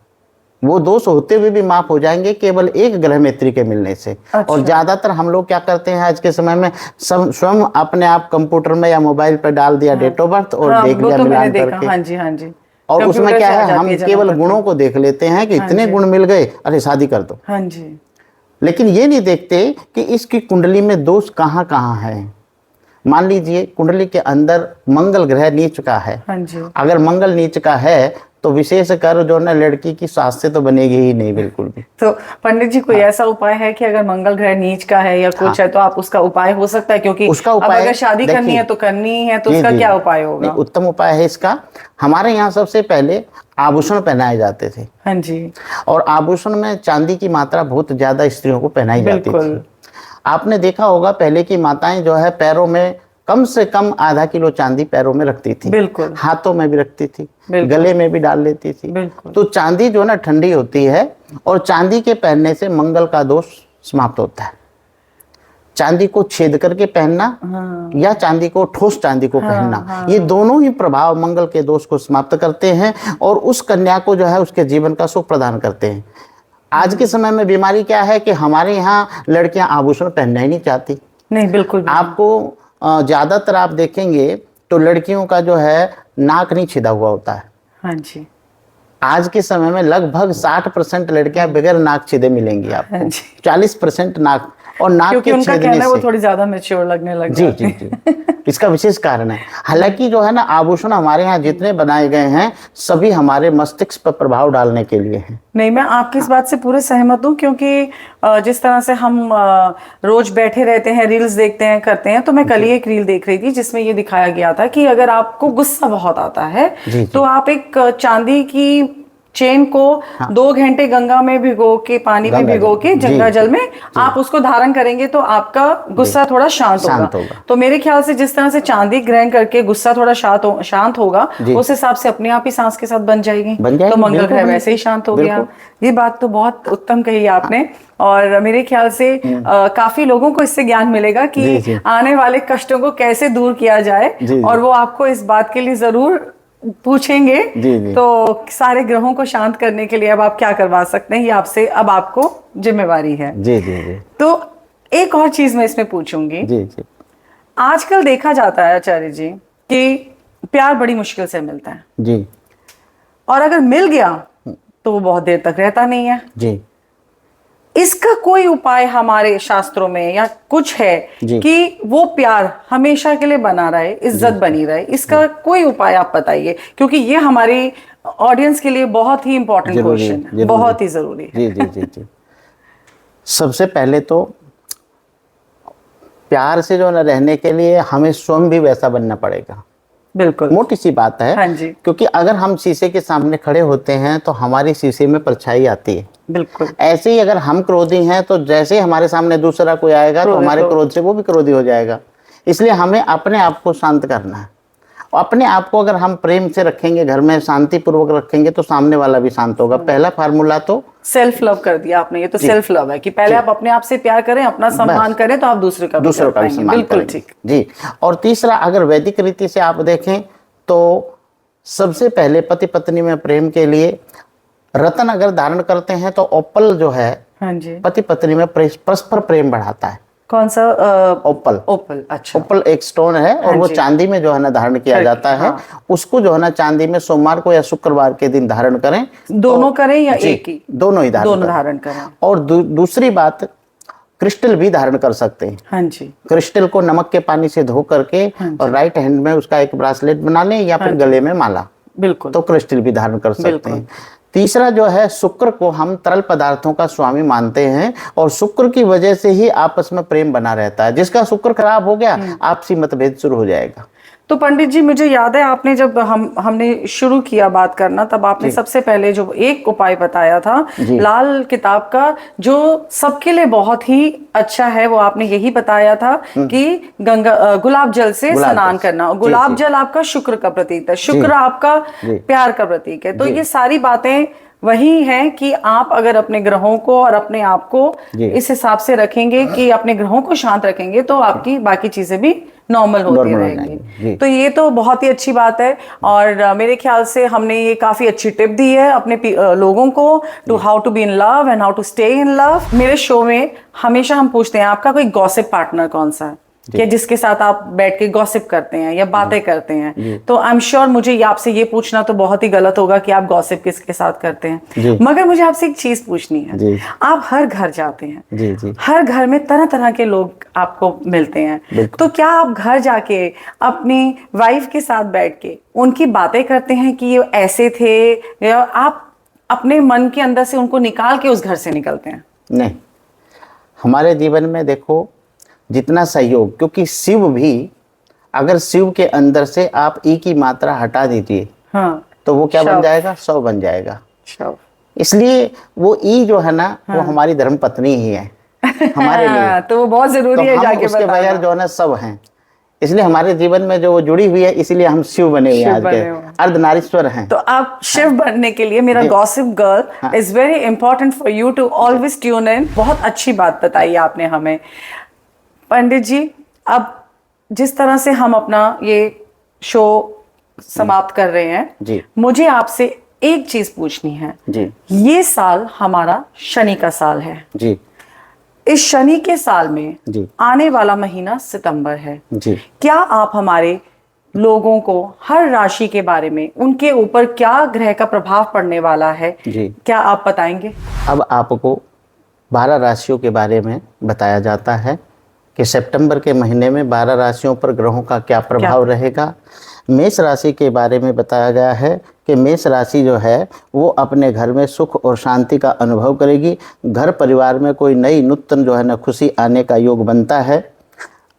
वो दोष होते हुए भी माफ हो जाएंगे केवल एक ग्रह मैत्री के मिलने से। अच्छा। और ज्यादातर हम लोग क्या करते हैं आज के समय में, सब स्वयं अपने आप कंप्यूटर में या मोबाइल पर डाल दिया डेट ऑफ बर्थ और देख लिया मिलान करके। हाँ जी, हाँ जी। और उसमें क्या है, हम केवल गुणों को देख लेते हैं कि इतने गुण मिल गए, अरे शादी कर दो। हाँ जी। लेकिन ये नहीं देखते कि इसकी कुंडली में दोष कहाँ कहाँ है। मान लीजिए कुंडली के अंदर मंगल ग्रह नीच का है, हाँ जी, अगर मंगल नीच का है तो विशेष कर जो ना लड़की की स्वास्थ्य तो बनेगी ही नहीं बिल्कुल भी। तो पंडित जी कोई ऐसा उपाय है कि अगर मंगल ग्रह नीच का है या कुछ है तो आप उसका उपाय हो सकता है, क्योंकि उसका अब उपाय अगर शादी करनी देखिए, है तो करनी ही है, तो जी, उसका जी, क्या उपाय होगा? नहीं, उत्तम उपाय है इसका। हमारे यहाँ सबसे पहले आभूषण पहनाए जाते थे, हाँ जी, और आभूषण में चांदी की मात्रा बहुत ज्यादा स्त्रियों को पहनाई जाती बिल्कुल, थी। आपने देखा होगा पहले की माताएं जो है पैरों में कम से कम आधा किलो चांदी पैरों में रखती थी, बिल्कुल, हाथों में भी रखती थी, बिल्कुल, गले में भी डाल लेती थी। बिल्कुल, तो चांदी जो ना ठंडी होती है, और चांदी के पहनने से मंगल का दोष समाप्त होता है। चांदी को छेद करके पहनना, हाँ, या चांदी को ठोस चांदी को पहनना, हाँ, ये दोनों ही प्रभाव मंगल के दोष को समाप्त करते हैं और उस कन्या को जो है उसके जीवन का सुख प्रदान करते हैं। आज के समय में बीमारी क्या है कि हमारे यहाँ लड़कियां आभूषण पहनना ही नहीं चाहती। नहीं बिल्कुल भी नहीं। आपको ज्यादातर आप देखेंगे तो लड़कियों का जो है नाक नहीं छिदा हुआ होता है। हाँ जी, आज के समय में लगभग 60% लड़कियां बगैर नाक छिदे मिलेंगी हाँ आपको, जी, 40% नाक, और नाक क्योंकि के उनका छेदने कहना है वो से, थोड़ी ज्यादा मैच्योर लगने लग जी जाती जी जी, इसका विशेष कारण है। हालांकि जो है ना आभूषण हमारे यहाँ जितने बनाए गए हैं सभी हमारे मस्तिष्क पर प्रभाव डालने के लिए हैं। नहीं, मैं आपकी इस बात से पूरे सहमत हूँ, क्योंकि जिस तरह से हम रोज बैठे रहते हैं, रील्स देखते हैं, करते हैं, तो मैं कल ही एक रील देख रही थी जिसमें ये दिखाया गया था कि अगर आपको गुस्सा बहुत आता है जी, तो आप एक चांदी की चेन को 2 घंटे गंगा में भिगो के, पानी में गंगा भिगो जल, के, जी, गंगा जल में आप उसको धारण करेंगे तो आपका गुस्सा थोड़ा शांत शांत होगा। होगा। तो मेरे ख्याल से जिस तरह से चांदी ग्रहण करके गुस्सा थोड़ा शांत होगा, जी। उस हिसाब से अपने आप ही सांस के साथ बन जाएगी, बन जाएगी, तो मंगल बिल्कुल ग्रह बन वैसे ही शांत हो गया। बिल्कुल। ये बात तो बहुत उत्तम कही आपने, और मेरे ख्याल से काफी लोगों को इससे ज्ञान मिलेगा कि जी, जी। आने वाले कष्टों को कैसे दूर किया जाए, जी, जी। और वो आपको इस बात के लिए जरूर पूछेंगे। जी, जी। तो सारे ग्रहों को शांत करने के लिए अब आप क्या करवा सकते हैं, ये आपसे अब आपको जिम्मेवारी है। जी जी जी तो एक और चीज मैं इसमें पूछूंगी, जी जी आजकल देखा जाता है आचार्य जी कि प्यार बड़ी मुश्किल से मिलता है, जी और अगर मिल गया तो वो बहुत देर तक रहता नहीं है। जी इसका कोई उपाय हमारे शास्त्रों में या कुछ है जी। कि वो प्यार हमेशा के लिए बना रहे, इज्जत बनी रहे? इसका कोई उपाय आप बताइए, क्योंकि ये हमारी ऑडियंस के लिए बहुत ही इंपॉर्टेंट जरूरी है, क्वेश्चन है, जरूरी। बहुत ही जरूरी है। जी जी जी जी सबसे पहले तो प्यार से जो न रहने के लिए हमें स्वयं भी वैसा बनना पड़ेगा। बिल्कुल, मोटी सी बात है। हाँ जी, क्योंकि अगर हम शीशे के सामने खड़े होते हैं तो हमारी शीशे में परछाई आती है। बिल्कुल, ऐसे ही अगर हम क्रोधी हैं तो जैसे ही हमारे सामने दूसरा कोई आएगा तो क्रोधित हमारे हो। क्रोध से वो भी क्रोधी हो जाएगा। इसलिए हमें अपने आप को शांत करना है। अपने आप को अगर हम प्रेम से रखेंगे, घर में शांति पूर्वक रखेंगे, तो सामने वाला भी शांत होगा। पहला फार्मूला तो सेल्फ लव कर दिया आपने, ये तो सेल्फ लव है कि पहले आप अपने आप से प्यार करें, अपना सम्मान करें, तो आप दूसरे का भी दूसरों कर का भी पाएंगे। सम्मान बिल्कुल करेंगे। ठीक। जी। और तीसरा, अगर वैदिक रीति से आप देखें तो सबसे पहले पति पत्नी में प्रेम के लिए रतन अगर धारण करते हैं तो ओपल जो है हाँ जी, पति पत्नी में परस्पर प्रेम बढ़ाता है। कौन सा? ओपल। ओपल, अच्छा, ओपल एक स्टोन है और हाँ वो जी। चांदी में जो है ना धारण किया Correct, जाता है। हाँ। उसको जो है ना चांदी में सोमवार को या शुक्रवार के दिन धारण करें। दोनों करें या जी, एक ही? दोनों ही धारण दोनों करें। धारण करें। और दूसरी बात, क्रिस्टल भी धारण कर सकते हैं। हाँ जी, क्रिस्टल को नमक के पानी से धो करके और राइट हैंड में उसका एक ब्रासलेट बना लें या फिर गले में माला, बिल्कुल, तो क्रिस्टल भी धारण कर सकते बिल्कुल। हैं। तीसरा जो है, शुक्र को हम तरल पदार्थों का स्वामी मानते हैं और शुक्र की वजह से ही आपस में प्रेम बना रहता है। जिसका शुक्र खराब हो गया, आपसी मतभेद शुरू हो जाएगा। तो पंडित जी मुझे याद है आपने जब हमने शुरू किया बात करना, तब आपने सबसे पहले जो एक उपाय बताया था लाल किताब का, जो सबके लिए बहुत ही अच्छा है, वो आपने यही बताया था कि गुलाब जल से स्नान करना। गुलाब जल आपका शुक्र का प्रतीक है, शुक्र आपका प्यार का प्रतीक है। तो ये सारी बातें वही है कि आप अगर अपने ग्रहों को और अपने आप को इस हिसाब से रखेंगे कि अपने ग्रहों को शांत रखेंगे, तो आपकी बाकी चीजें भी नॉर्मल होती रहेंगी। तो ये तो बहुत ही अच्छी बात है, और मेरे ख्याल से हमने ये काफी अच्छी टिप दी है अपने लोगों को, to how to be in love and how to stay in love. मेरे शो में हमेशा हम पूछते हैं आपका कोई गॉसिप पार्टनर कौन सा है? कि जिसके साथ आप बैठ के गॉसिप करते हैं या बातें करते हैं, तो आई एम श्योर मुझे आपसे ये पूछना तो बहुत ही गलत होगा कि आप गॉसिप किसके साथ करते हैं। मगर मुझे आपसे एक चीज पूछनी है। आप हर घर जाते हैं, हर घर में तरह तरह के लोग आपको मिलते हैं, तो क्या आप घर जाके अपनी वाइफ के साथ बैठ के उनकी बातें करते हैं कि ये ऐसे थे, या आप अपने मन के अंदर से उनको निकाल के उस घर से निकलते हैं? नहीं, हमारे जीवन में देखो जितना सहयोग, क्योंकि शिव भी, अगर शिव के अंदर से आप ई की मात्रा हटा दीजिए, हाँ, तो वो क्या बन जाएगा? 100 बन जाएगा। इसलिए वो ई जो है ना, हाँ, वो हमारी धर्म पत्नी ही है हमारे लिए। तो वो बहुत जरूरी है, जाके उसके बगैर जो है ना सब हैं। इसलिए हमारे जीवन में जो वो जुड़ी हुई है, इसलिए हम शिव बने हुए हैं, आज के अर्धनारीश्वर हैं। तो आप शिव बनने के लिए मेरा Gossip Girl is very important for you to always tune in. बहुत अच्छी बात बताई आपने हमें। पंडित जी, अब जिस तरह से हम अपना ये शो समाप्त कर रहे हैं जी, मुझे आपसे एक चीज पूछनी है जी। ये साल हमारा शनि का साल है जी। इस शनि के साल में जी, आने वाला महीना सितंबर है जी। क्या आप हमारे लोगों को हर राशि के बारे में, उनके ऊपर क्या ग्रह का प्रभाव पड़ने वाला है जी, क्या आप बताएंगे? अब आपको 12 राशियों के बारे में बताया जाता है कि सितंबर के महीने में 12 राशियों पर ग्रहों का क्या प्रभाव रहेगा। मेष राशि के बारे में बताया गया है कि मेष राशि जो है वो अपने घर में सुख और शांति का अनुभव करेगी। घर परिवार में कोई नई नूतन जो है ना खुशी आने का योग बनता है।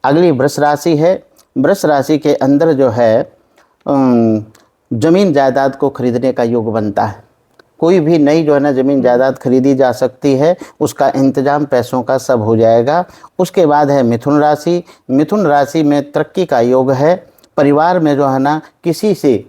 अगली वृष राशि है। वृष राशि के अंदर जो है जमीन जायदाद को खरीदने का योग बनता है। कोई भी नई जो है ना ज़मीन जायदाद खरीदी जा सकती है, उसका इंतजाम पैसों का सब हो जाएगा। उसके बाद है मिथुन राशि। मिथुन राशि में तरक्की का योग है। परिवार में जो है ना किसी से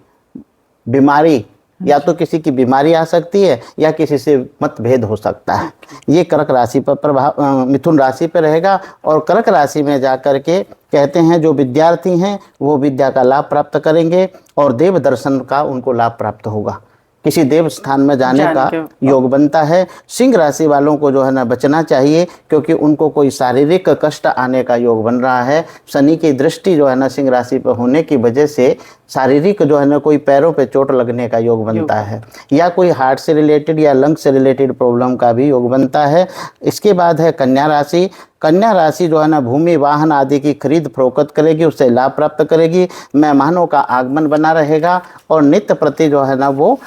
बीमारी, या तो किसी की बीमारी आ सकती है या किसी से मतभेद हो सकता है। ये कर्क राशि पर प्रभाव मिथुन राशि पर रहेगा। और कर्क राशि में जाकर के कहते हैं जो विद्यार्थी हैं वो विद्या का लाभ प्राप्त करेंगे और देव दर्शन का उनको लाभ प्राप्त होगा। किसी देव स्थान में जाने का योग बनता है। सिंह राशि वालों को जो है ना बचना चाहिए, क्योंकि उनको कोई शारीरिक कष्ट आने का योग बन रहा है। शनि की दृष्टि जो है ना सिंह राशि पर होने की वजह से शारीरिक जो है ना कोई पैरों पे चोट लगने का योग बनता है, या कोई हार्ट से रिलेटेड या लंग से रिलेटेड प्रॉब्लम का भी योग बनता है। इसके बाद है कन्या राशि। कन्या राशि जो है ना भूमि वाहन आदि की खरीद फरोख्त करेगी, उससे लाभ प्राप्त करेगी। मेहमानों का आगमन बना रहेगा और नित्य प्रति जो है ना वो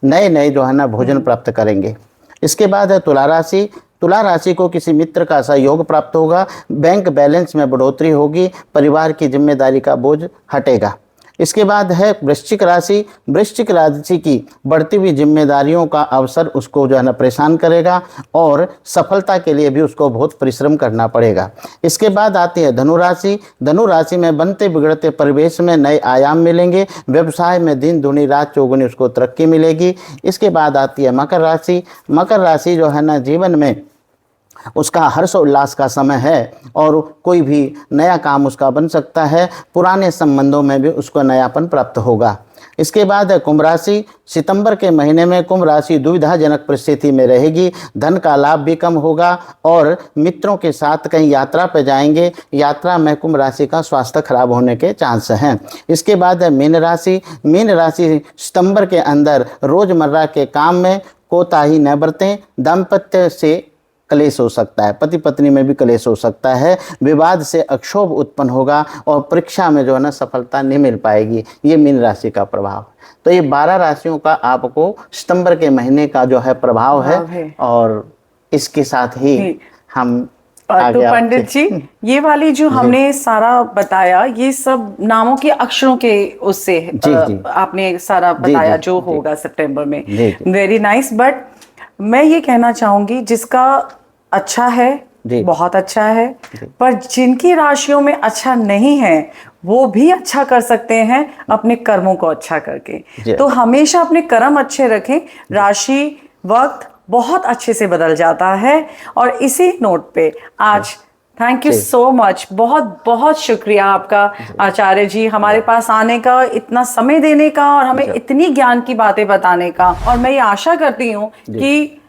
नए नए जो है ना भोजन प्राप्त करेंगे। इसके बाद है तुला राशि। तुला राशि को किसी मित्र का सहयोग प्राप्त होगा। बैंक बैलेंस में बढ़ोतरी होगी। परिवार की जिम्मेदारी का बोझ हटेगा। इसके बाद है वृश्चिक राशि। वृश्चिक राशि की बढ़ती हुई जिम्मेदारियों का अवसर उसको जो है ना परेशान करेगा और सफलता के लिए भी उसको बहुत परिश्रम करना पड़ेगा। इसके बाद आती है धनु राशि। धनु राशि में बनते बिगड़ते परिवेश में नए आयाम मिलेंगे। व्यवसाय में दिन दुनी रात चौगुनी उसको तरक्की मिलेगी। इसके बाद आती है मकर राशि। मकर राशि जो है ना जीवन में उसका हर्ष उल्लास का समय है और कोई भी नया काम उसका बन सकता है। पुराने संबंधों में भी उसको नयापन प्राप्त होगा। इसके बाद है कुंभ राशि। सितंबर के महीने में कुंभ राशि दुविधाजनक परिस्थिति में रहेगी। धन का लाभ भी कम होगा और मित्रों के साथ कहीं यात्रा पर जाएंगे। यात्रा में कुंभ राशि का स्वास्थ्य खराब होने के चांस हैं। इसके बाद है मीन राशि। मीन राशि सितंबर के अंदर रोजमर्रा के काम में कोताही न बरतें। दाम्पत्य से कलेश हो सकता है, पति पत्नी में भी कलेश हो सकता है। विवाद से अक्षोभ उत्पन्न होगा और परीक्षा में जो है ना सफलता नहीं मिल पाएगी। ये मीन राशि का प्रभाव। तो ये 12 राशियों का आपको सितंबर के महीने का जो है प्रभाव है और इसके साथ ही हम तो पंडित जी ये वाली जो हमने सारा बताया, ये सब नामों के अक्षरों के उससे आपने सारा बताया जो होगा सितंबर में। Very nice. बट मैं ये कहना चाहूंगी जिसका अच्छा है बहुत अच्छा है, पर जिनकी राशियों में अच्छा नहीं है वो भी अच्छा कर सकते हैं अपने कर्मों को अच्छा करके। तो हमेशा अपने कर्म अच्छे रखें। राशि वक्त बहुत अच्छे से बदल जाता है। और इसी नोट पे आज थैंक यू सो मच, बहुत बहुत शुक्रिया आपका आचार्य जी, हमारे पास आने का, इतना समय देने का और हमें इतनी ज्ञान की बातें बताने का। और मैं ये आशा करती हूँ कि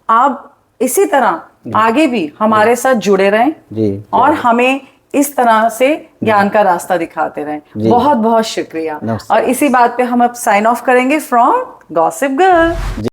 आप इसी तरह आगे भी हमारे साथ जुड़े रहें और हमें इस तरह से ज्ञान का रास्ता दिखाते रहें। जी। बहुत बहुत शुक्रिया। नमस्ते। और इसी बात पे हम अब साइन ऑफ करेंगे फ्रॉम गॉसिप गर्ल।